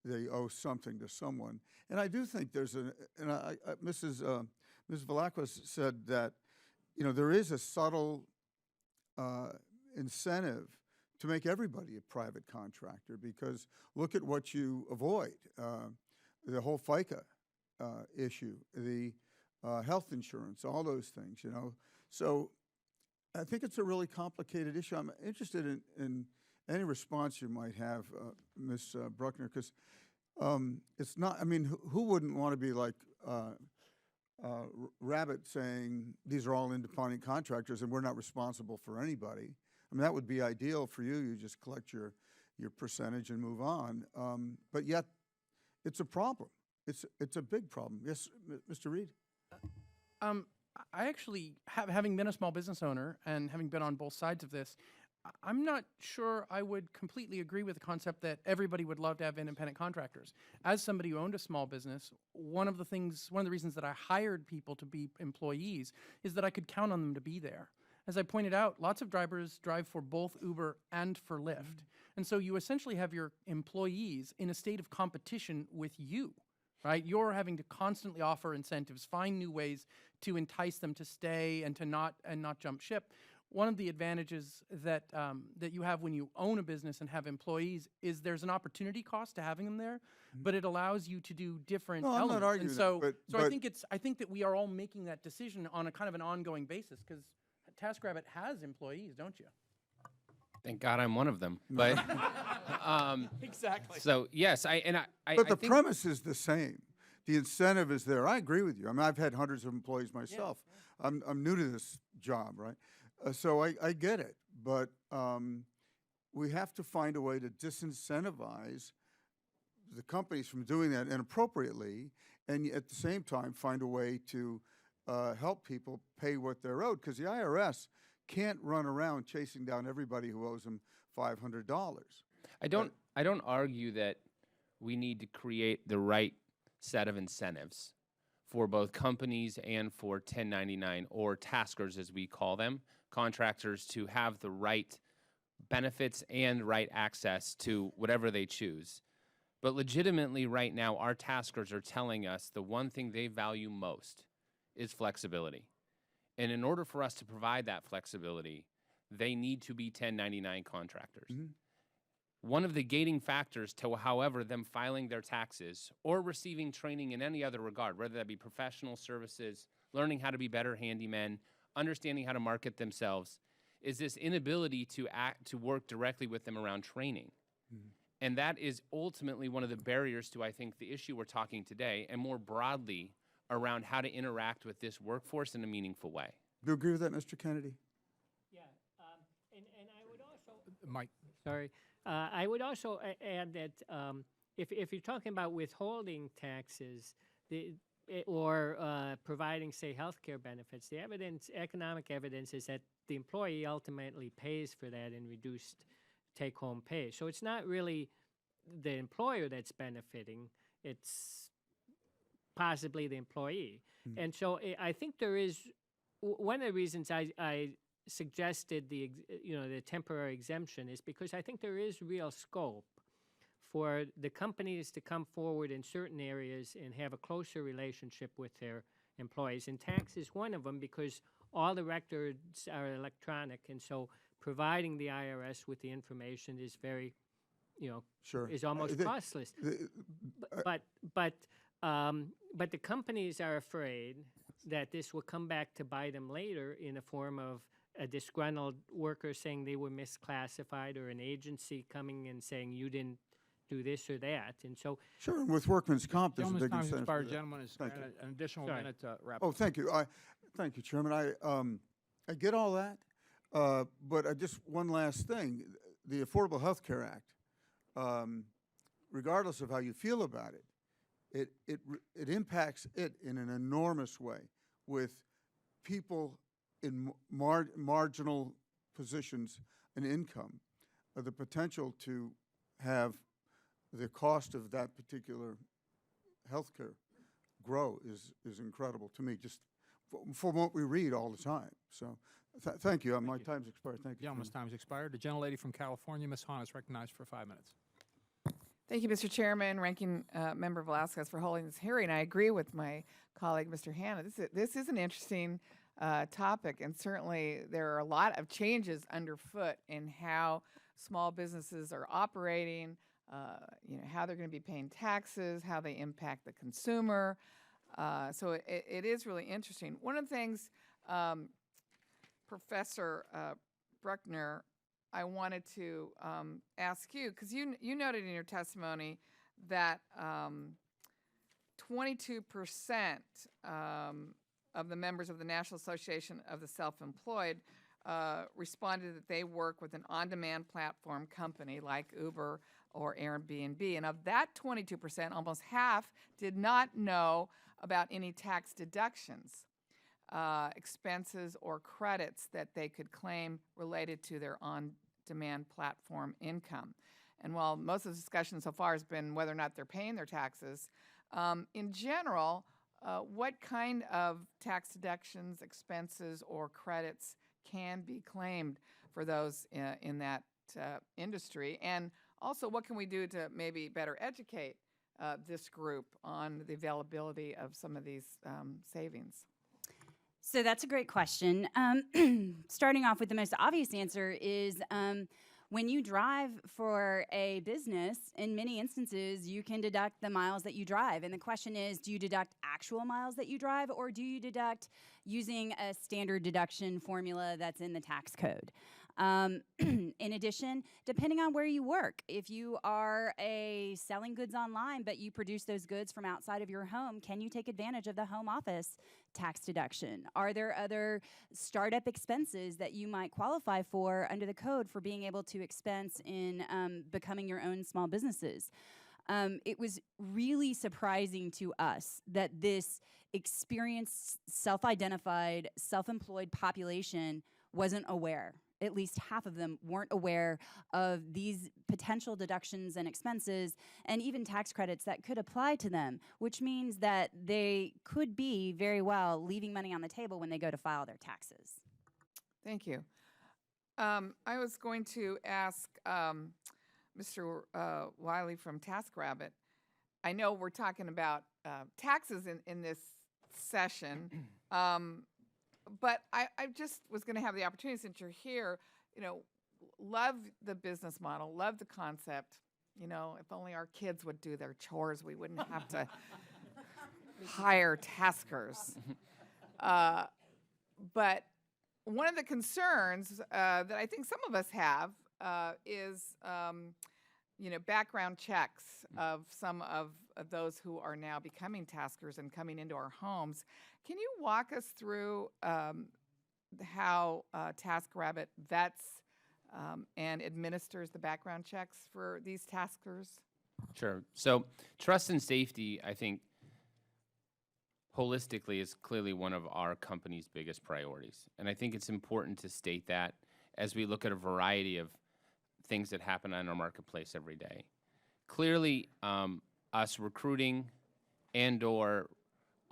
they owe something to someone. And I do think there's Ms. Velazquez said that, there is a subtle incentive to make everybody a private contractor, because look at what you avoid, the whole FICA issue, the health insurance, all those things, So I think it's a really complicated issue. I'm interested in any response you might have, Ms. Bruckner, because it's not, I mean, who wouldn't want to be like Rabbit saying these are all independent contractors and we're not responsible for anybody? I mean, that would be ideal for you. You just collect your percentage and move on. But yet, it's a problem. It's a big problem. Yes, Mr. Reed? I actually, having been a small business owner and having been on both sides of this, I'm not sure I would completely agree with the concept that everybody would love to have independent contractors. As somebody who owned a small business, one of the reasons that I hired people to be employees is that I could count on them to be there. As I pointed out, lots of drivers drive for both Uber and for Lyft. And so you essentially have your employees in a state of competition with you, right? You're having to constantly offer incentives, find new ways to entice them to stay and to not jump ship. One of the advantages that you have when you own a business and have employees is there's an opportunity cost to having them there, but it allows you to do different elements. I'm not arguing and so, that, so I think that we are all making that decision on a kind of an ongoing basis, because TaskRabbit has employees, don't you? Thank God I'm one of them. But Exactly. so yes, But the premise is the same. The incentive is there. I agree with you. I mean, I've had hundreds of employees myself. Yeah. I'm new to this job, right? So I get it. But we have to find a way to disincentivize the companies from doing that inappropriately, and at the same time find a way to help people pay what they're owed, because the IRS can't run around chasing down everybody who owes them $500. I don't argue that we need to create the right set of incentives for both companies and for 1099 or taskers, as we call them, contractors, to have the right benefits and right access to whatever they choose. But legitimately right now, our taskers are telling us the one thing they value most is flexibility. And in order for us to provide that flexibility, they need to be 1099 contractors. One of the gating factors to, however, them filing their taxes or receiving training in any other regard, whether that be professional services, learning how to be better handymen, understanding how to market themselves, is this inability to work directly with them around training. And that is ultimately one of the barriers to, I think, the issue we're talking today, and more broadly around how to interact with this workforce in a meaningful way. Do you agree with that, Mr. Kennedy? Yeah, and I would also, Mike. sorry, I would also add that if you're talking about withholding taxes or providing, say, healthcare benefits, the economic evidence is that the employee ultimately pays for that in reduced take-home pay. So it's not really the employer that's benefiting, it's possibly the employee. And so I think there is, one of the reasons I suggested the temporary exemption is because I think there is real scope for the companies to come forward in certain areas and have a closer relationship with their employees. And tax is one of them, because all the records are electronic, and so providing the IRS with the information is very, Sure. is almost costless. But the companies are afraid that this will come back to bite them later in the form of a disgruntled worker saying they were misclassified, or an agency coming and saying you didn't do this or that. And so, Sure, and with workman's comp, there's a Gentleman's big time's incentive. expired. for that. Gentleman is Thank granted an additional Sorry. minute to wrap Oh, up. thank you. Thank you, Chairman. I get all that, but I just one last thing: the Affordable Health Care Act, regardless of how you feel about it, it impacts it in an enormous way with people in marginal positions and income. The potential to have the cost of that particular health care grow is incredible to me, just from what we read all the time. So thank you. My time's expired. Thank you. Gentleman's time's expired. The gentlelady from California, Ms. Hahn, is recognized for 5 minutes. Thank you, Mr. Chairman, Ranking Member Velasquez, for holding this hearing. I agree with my colleague, Mr. Hanna. This is an interesting topic, and certainly there are a lot of changes underfoot in how small businesses are operating, how they're going to be paying taxes, how they impact the consumer. So it is really interesting. One of the things, Professor Bruckner, I wanted to ask you, because you noted in your testimony that 22% of the members of the National Association of the Self-Employed responded that they work with an on-demand platform company like Uber or Airbnb. And of that 22%, almost half did not know about any tax deductions, expenses, or credits that they could claim related to their on-demand platform income. And while most of the discussion so far has been whether or not they're paying their taxes, in general, what kind of tax deductions, expenses, or credits can be claimed for those in that industry? And also, what can we do to maybe better educate this group on the availability of some of these savings? So that's a great question. Starting off with the most obvious answer is when you drive for a business, in many instances, you can deduct the miles that you drive. And the question is, do you deduct actual miles that you drive, or do you deduct using a standard deduction formula that's in the tax code? In addition, depending on where you work, if you are selling goods online, but you produce those goods from outside of your home, can you take advantage of the home office tax deduction? Are there other startup expenses that you might qualify for under the code for being able to expense in becoming your own small businesses? it was really surprising to us that this experienced, self-identified, self-employed population wasn't aware. At least half of them weren't aware of these potential deductions and expenses and even tax credits that could apply to them, which means that they could be very well leaving money on the table when they go to file their taxes. Thank you. I was going to ask Mr. Wiley from TaskRabbit. I know we're talking about taxes in this session, but I just was going to have the opportunity, since you're here, love the business model, love the concept. If only our kids would do their chores, we wouldn't have to hire taskers. But one of the concerns that I think some of us have is, background checks of some of those who are now becoming taskers and coming into our homes. Can you walk us through how TaskRabbit vets and administers the background checks for these taskers? Sure. So trust and safety, I think, holistically is clearly one of our company's biggest priorities. And I think it's important to state that as we look at a variety of things that happen on our marketplace every day. Clearly, us recruiting and or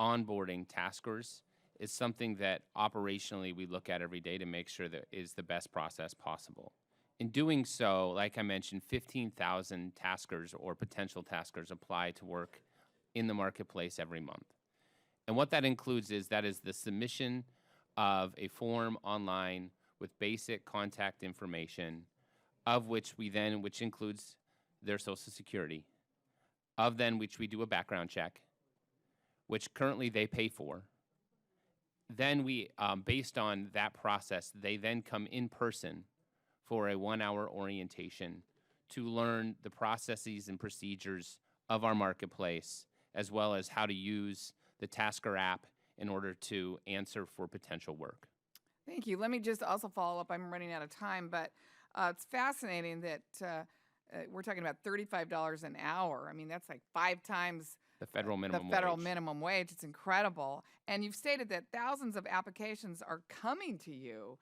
onboarding taskers is something that operationally we look at every day to make sure that is the best process possible. In doing so, like I mentioned, 15,000 taskers or potential taskers apply to work in the marketplace every month. And what that includes is the submission of a form online with basic contact information, of which which includes their Social Security, which we do a background check, which currently they pay for. Then we, based on that process, they then come in person for a 1-hour orientation to learn the processes and procedures of our marketplace, as well as how to use the Tasker app in order to answer for potential work. Thank you. Let me just also follow up. I'm running out of time, but it's fascinating that we're talking about $35 an hour. I mean, that's like 5 times the federal minimum minimum wage. It's incredible. And you've stated that thousands of applications are coming to you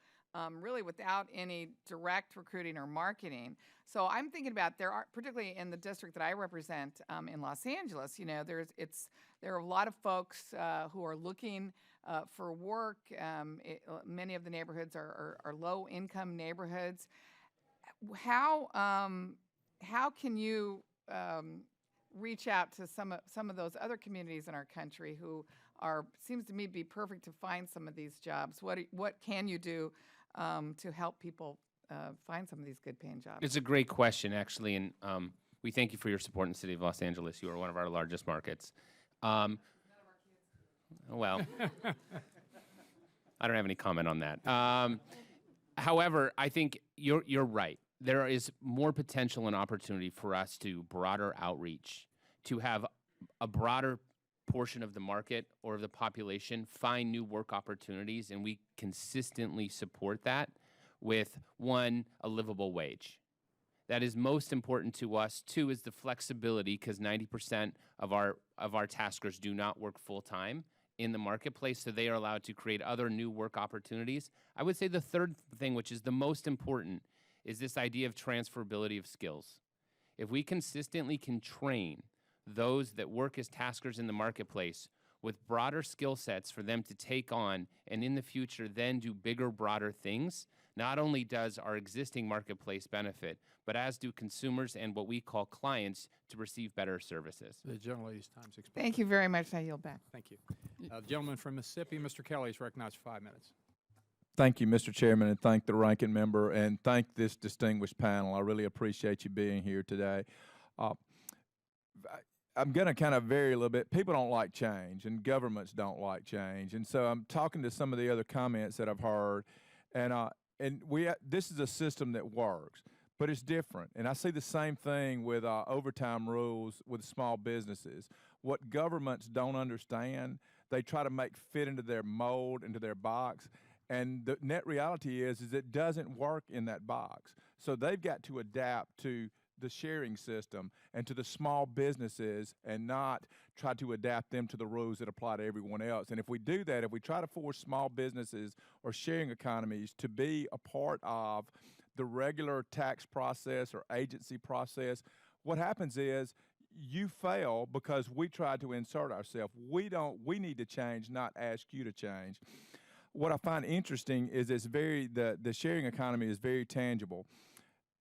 really without any direct recruiting or marketing. So I'm thinking about particularly in the district that I represent in Los Angeles, there are a lot of folks who are looking for work. Many of the neighborhoods are low-income neighborhoods. How can you reach out to some of those other communities in our country who seems to me be perfect to find some of these jobs? What can you do to help people find some of these good-paying jobs? It's a great question, actually, and we thank you for your support in the city of Los Angeles. You are one of our largest markets. Well, I don't have any comment on that. However, I think you're right. There is more potential and opportunity for us to broader outreach, to have a broader portion of the market or of the population find new work opportunities, and we consistently support that with, 1, a livable wage. That is most important to us. 2 is the flexibility, because 90% of our taskers do not work full-time in the marketplace, so they are allowed to create other new work opportunities. I would say the third thing, which is the most important, is this idea of transferability of skills. If we consistently can train those that work as taskers in the marketplace with broader skill sets for them to take on and in the future then do bigger, broader things, not only does our existing marketplace benefit, but as do consumers and what we call clients to receive better services. The gentlelady's time's expired. Thank you very much. I yield back. Thank you. The gentleman from Mississippi, Mr. Kelly, is recognized for 5 minutes. Thank you, Mr. Chairman, and thank the ranking member, and thank this distinguished panel. I really appreciate you being here today. I'm going to kind of vary a little bit. People don't like change, and governments don't like change. And so I'm talking to some of the other comments that I've heard, and this is a system that works, but it's different. And I see the same thing with overtime rules with small businesses. What governments don't understand, they try to make fit into their mold, into their box. And the net reality is it doesn't work in that box. So they've got to adapt to the sharing system and to the small businesses and not try to adapt them to the rules that apply to everyone else. And if we do that, if we try to force small businesses or sharing economies to be a part of the regular tax process or agency process, what happens is you fail because we try to insert ourselves. We need to change, not ask you to change. What I find interesting is the sharing economy is very tangible.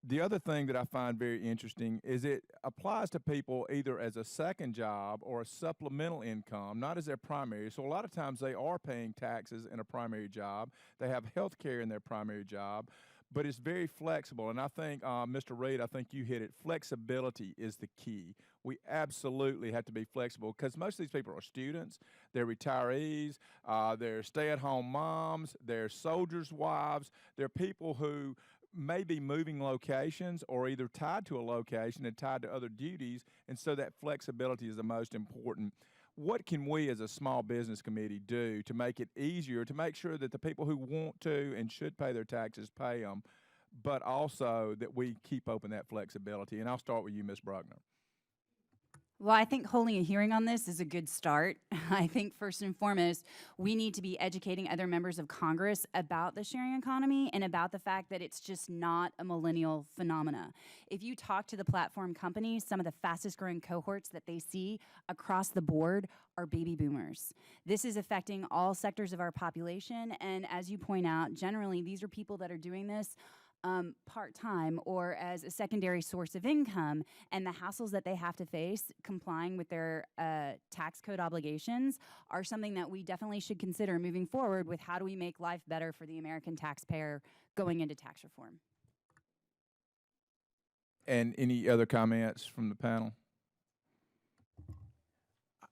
The other thing that I find very interesting is it applies to people either as a second job or a supplemental income, not as their primary. So a lot of times they are paying taxes in a primary job. They have health care in their primary job, but it's very flexible. And I think, Mr. Reed, I think you hit it. Flexibility is the key. We absolutely have to be flexible because most of these people are students, they're retirees, they're stay-at-home moms, they're soldiers' wives, they're people who may be moving locations or either tied to a location and tied to other duties, and so that flexibility is the most important. What can we as a small business committee do to make it easier, to make sure that the people who want to and should pay their taxes pay them, but also that we keep open that flexibility? And I'll start with you, Ms. Bruckner. Well, I think holding a hearing on this is a good start. I think first and foremost, we need to be educating other members of Congress about the sharing economy and about the fact that it's just not a millennial phenomena. If you talk to the platform companies, some of the fastest growing cohorts that they see across the board are baby boomers. This is affecting all sectors of our population. And as you point out, generally, these are people that are doing this part-time or as a secondary source of income, and the hassles that they have to face complying with their tax code obligations are something that we definitely should consider moving forward with how do we make life better for the American taxpayer going into tax reform. And any other comments from the panel?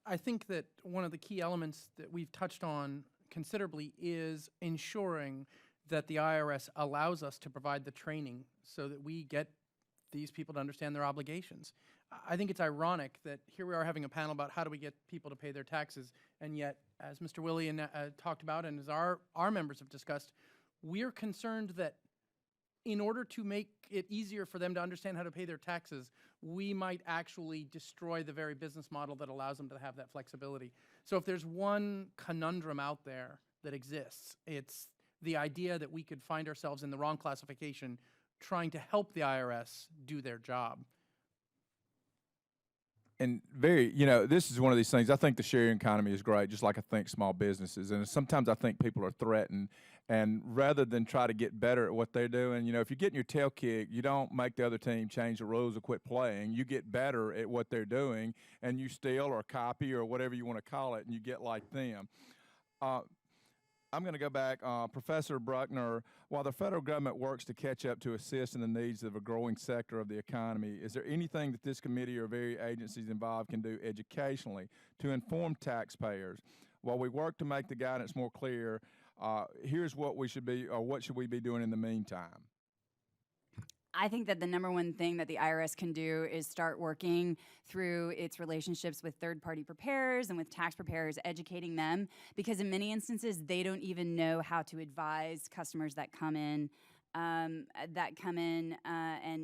I think that one of the key elements that we've touched on considerably is ensuring that the IRS allows us to provide the training so that we get these people to understand their obligations. I think it's ironic that here we are having a panel about how do we get people to pay their taxes, and yet, as Mr. Willie talked about and as our members have discussed, we're concerned that in order to make it easier for them to understand how to pay their taxes, we might actually destroy the very business model that allows them to have that flexibility. So if there's one conundrum out there that exists, it's the idea that we could find ourselves in the wrong classification trying to help the IRS do their job. And this is one of these things. I think the sharing economy is great, just like I think small businesses. And sometimes I think people are threatened. And rather than try to get better at what they're doing, if you're getting your tail kicked, you don't make the other team change the rules or quit playing. You get better at what they're doing, and you steal or copy or whatever you want to call it, and you get like them. I'm going to go back. Professor Bruckner, while the federal government works to catch up to assist in the needs of a growing sector of the economy, is there anything that this committee or various agencies involved can do educationally to inform taxpayers? While we work to make the guidance more clear, here's what we should be, or what should we be doing in the meantime? I think that the number one thing that the IRS can do is start working through its relationships with third-party preparers and with tax preparers, educating them, because in many instances, they don't even know how to advise customers that come in and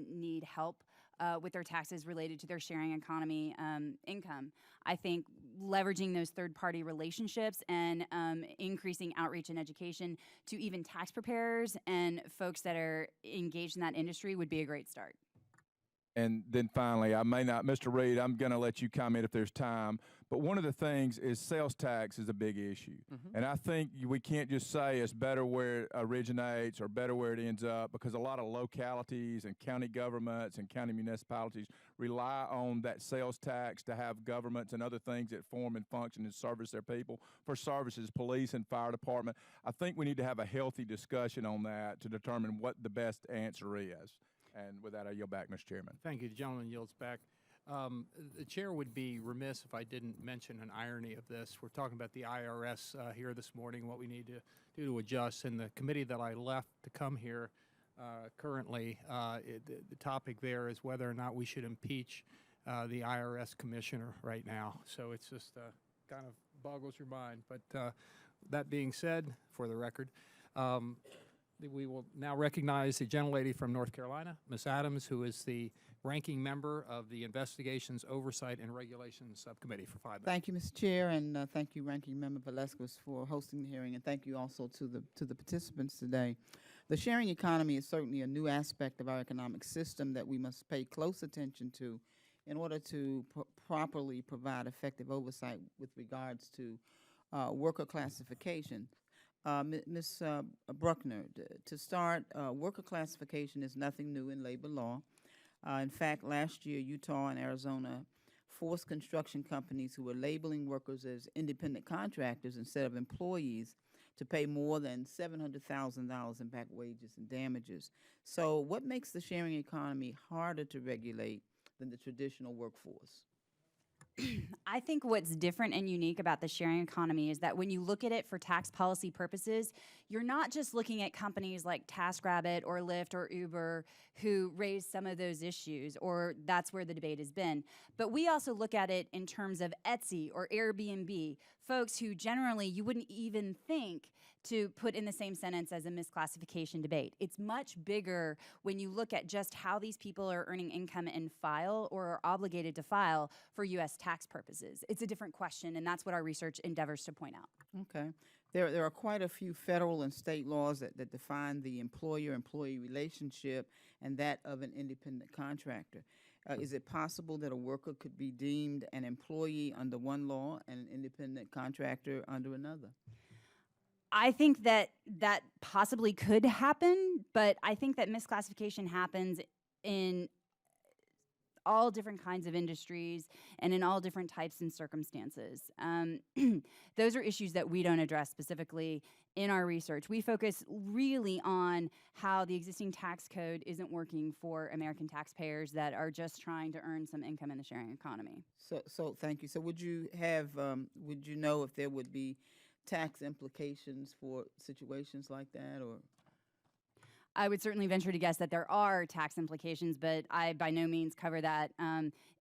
need help with their taxes related to their sharing economy income. I think leveraging those third-party relationships and increasing outreach and education to even tax preparers and folks that are engaged in that industry would be a great start. And then finally, Mr. Reed, I'm going to let you comment if there's time, but one of the things is sales tax is a big issue. Mm-hmm. And I think we can't just say it's better where it originates or better where it ends up, because a lot of localities and county governments and county municipalities rely on that sales tax to have governments and other things that form and function and service their people for services, police and fire department. I think we need to have a healthy discussion on that to determine what the best answer is. And with that, I yield back, Mr. Chairman. Thank you. The gentleman yields back. The chair would be remiss if I didn't mention an irony of this. We're talking about the IRS here this morning, what we need to do to adjust. And the committee that I left to come here currently, the topic there is whether or not we should impeach the IRS commissioner right now. So it's just kind of boggles your mind. But that being said, for the record, We will now recognize the gentlelady from North Carolina, Ms. Adams, who is the ranking member of the Investigations, Oversight, and Regulations Subcommittee for 5 minutes. Thank you, Mr. Chair, and thank you, Ranking Member Velasquez, for hosting the hearing, and thank you also to the participants today. The sharing economy is certainly a new aspect of our economic system that we must pay close attention to in order to properly provide effective oversight with regards to worker classification. Ms. Bruckner, to start, worker classification is nothing new in labor law. In fact, last year, Utah and Arizona forced construction companies who were labeling workers as independent contractors instead of employees to pay more than $700,000 in back wages and damages. So what makes the sharing economy harder to regulate than the traditional workforce? I think what's different and unique about the sharing economy is that when you look at it for tax policy purposes, you're not just looking at companies like TaskRabbit or Lyft or Uber who raise some of those issues, or that's where the debate has been. But we also look at it in terms of Etsy or Airbnb, folks who generally you wouldn't even think to put in the same sentence as a misclassification debate. It's much bigger when you look at just how these people are earning income and file or are obligated to file for U.S. tax purposes. It's a different question, and that's what our research endeavors to point out. Okay. There are quite a few federal and state laws that define the employer-employee relationship and that of an independent contractor. Is it possible that a worker could be deemed an employee under one law and an independent contractor under another? I think that that possibly could happen, but I think that misclassification happens in all different kinds of industries and in all different types and circumstances. Those are issues that we don't address specifically in our research. We focus really on how the existing tax code isn't working for American taxpayers that are just trying to earn some income in the sharing economy. So thank you. So would you know if there would be tax implications for situations like that, or? I would certainly venture to guess that there are tax implications, but I by no means cover that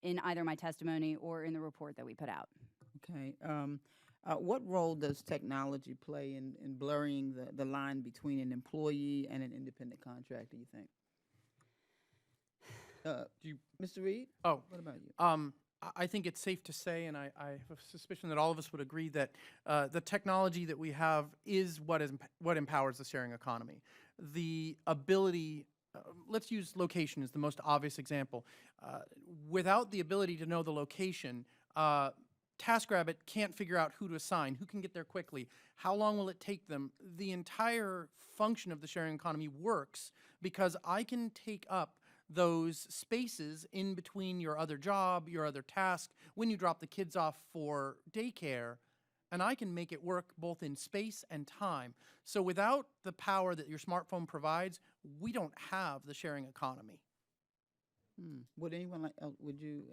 in either my testimony or in the report that we put out. Okay. What role does technology play in blurring the line between an employee and an independent contractor, you think? Mr. Reed? Oh. What about you? I think it's safe to say, and I have a suspicion that all of us would agree, that the technology that we have is what empowers the sharing economy. The ability, let's use location as the most obvious example. Without the ability to know the location, TaskRabbit can't figure out who to assign, who can get there quickly, how long will it take them. The entire function of the sharing economy works because I can take up those spaces in between your other job, your other task, when you drop the kids off for daycare, and I can make it work both in space and time. So without the power that your smartphone provides, we don't have the sharing economy. Would anyone like, would you,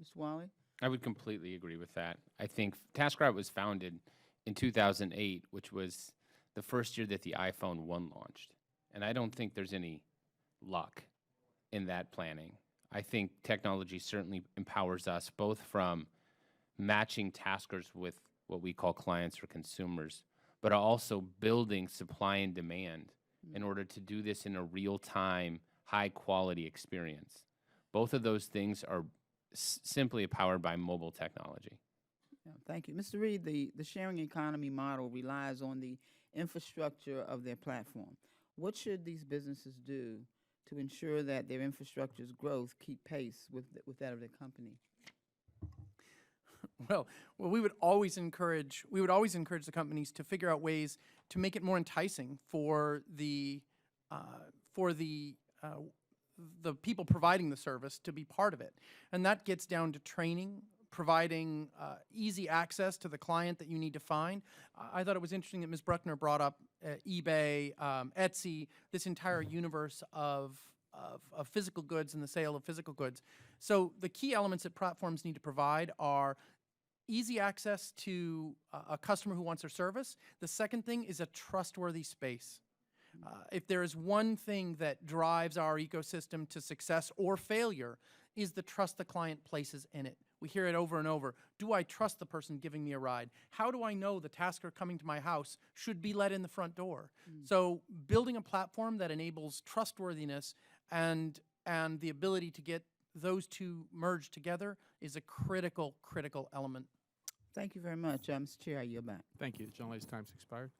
Mr. Wiley? I would completely agree with that. I think TaskRabbit was founded in 2008, which was the first year that the iPhone 1 launched. And I don't think there's any luck in that planning. I think technology certainly empowers us both from matching taskers with what we call clients or consumers, but also building supply and demand in order to do this in a real-time, high-quality experience. Both of those things are simply powered by mobile technology. Yeah, thank you. Mr. Reed, the sharing economy model relies on the infrastructure of their platform. What should these businesses do to ensure that their infrastructure's growth keep pace with that of their company? Well, we would always encourage the companies to figure out ways to make it more enticing for the people providing the service to be part of it, and that gets down to training, providing easy access to the client that you need to find. I thought it was interesting that Ms. Bruckner brought up eBay, Etsy, this entire universe of physical goods and the sale of physical goods. So the key elements that platforms need to provide are easy access to a customer who wants their service. The second thing is a trustworthy space. If there is one thing that drives our ecosystem to success or failure, is the trust the client places in it. We hear it over and over. Do I trust the person giving me a ride? How do I know the tasker coming to my house should be let in the front door? So building a platform that enables trustworthiness and the ability to get those two merged together is a critical element. Thank you very much. Mr. Chair, I yield back. Thank you. General Lady's time's expired.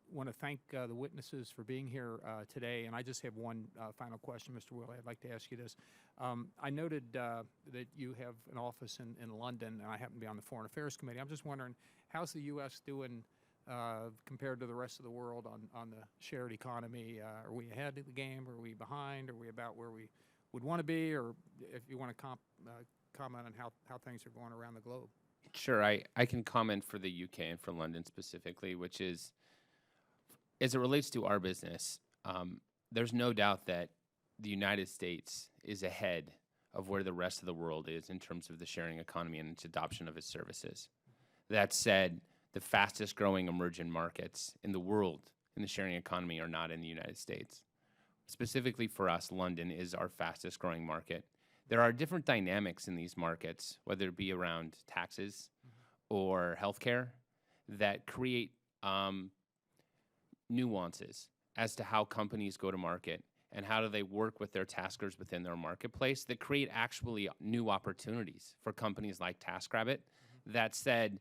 Want to thank the witnesses for being here today, and I just have one final question, Mr. Willie. I'd like to ask you this. I noted that you have an office in London, and I happen to be on the Foreign Affairs Committee. I'm just wondering, how's the U.S. doing compared to the rest of the world on the shared economy? Are we ahead of the game? Are we behind? Are we about where we would want to be? Or if you want to comment on how things are going around the globe. Sure, I can comment for the UK and for London specifically, which is, as it relates to our business, there's no doubt that the United States is ahead of where the rest of the world is in terms of the sharing economy and its adoption of its services. That said, the fastest growing emerging markets in the world in the sharing economy are not in the United States. Specifically for us, London is our fastest growing market. There are different dynamics in these markets, whether it be around taxes or healthcare, that create nuances as to how companies go to market and how do they work with their taskers within their marketplace that create actually new opportunities for companies like TaskRabbit. That said,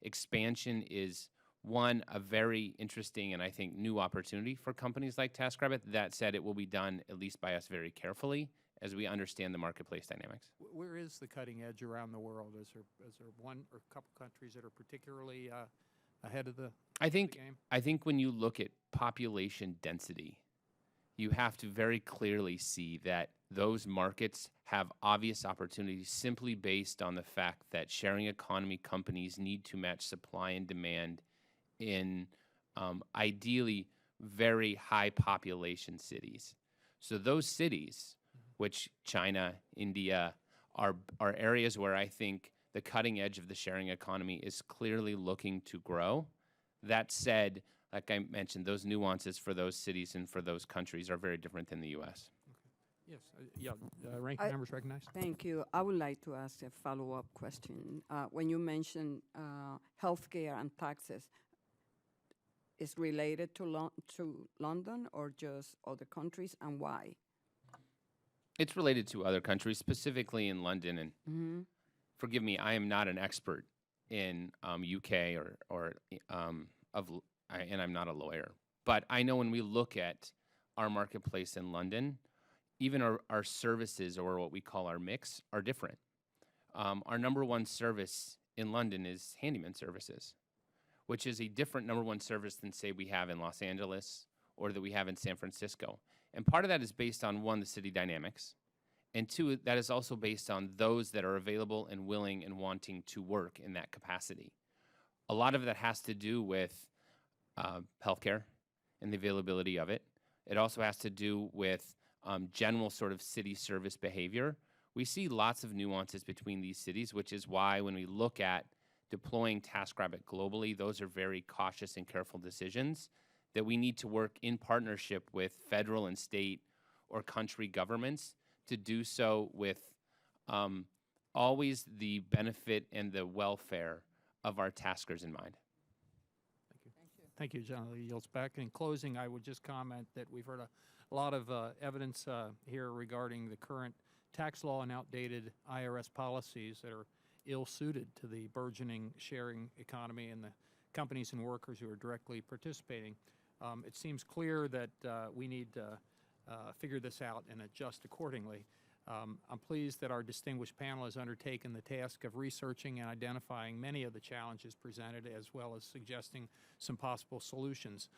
expansion is a very interesting and I think new opportunity for companies like TaskRabbit. That said, it will be done at least by us very carefully as we understand the marketplace dynamics. Where is the cutting edge around the world? Is there one or a couple countries that are particularly ahead of the game? I think when you look at population density, you have to very clearly see that those markets have obvious opportunities simply based on the fact that sharing economy companies need to match supply and demand in ideally very high population cities. So those cities, which China, India, are areas where I think the cutting edge of the sharing economy is clearly looking to grow. That said, like I mentioned, those nuances for those cities and for those countries are very different than the U.S. Yes, ranking members recognized. Thank you. I would like to ask a follow-up question. When you mentioned healthcare and taxes, is related to London or just other countries, and why? It's related to other countries, specifically in London. And forgive me, I am not an expert in UK and I'm not a lawyer. But I know when we look at our marketplace in London, even our services, or what we call our mix, are different. Our number one service in London is handyman services, which is a different number one service than, say, we have in Los Angeles or that we have in San Francisco. And part of that is based on, one, the city dynamics, and two, that is also based on those that are available and willing and wanting to work in that capacity. A lot of that has to do with healthcare and the availability of it. It also has to do with general sort of city service behavior. We see lots of nuances between these cities, which is why when we look at deploying TaskRabbit globally, those are very cautious and careful decisions that we need to work in partnership with federal and state or country governments to do so with always the benefit and the welfare of our taskers in mind. Thank you, General Yields back. In closing, I would just comment that we've heard a lot of evidence here regarding the current tax law and outdated IRS policies that are ill-suited to the burgeoning sharing economy and the companies and workers who are directly participating. It seems clear that we need to figure this out and adjust accordingly. I'm pleased that our distinguished panel has undertaken the task of researching and identifying many of the challenges presented, as well as suggesting some possible solutions.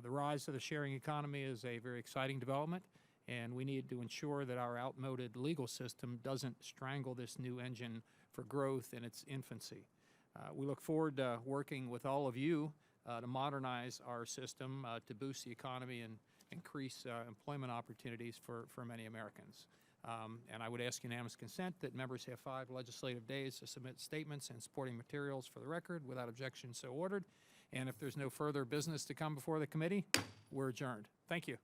The rise of the sharing economy is a very exciting development, and we need to ensure that our outmoded legal system doesn't strangle this new engine for growth in its infancy. We look forward to working with all of you to modernize our system to boost the economy and increase employment opportunities for many Americans. And I would ask unanimous consent that members have 5 legislative days to submit statements and supporting materials for the record. Without objection, so ordered. And if there's no further business to come before the committee, we're adjourned. Thank you.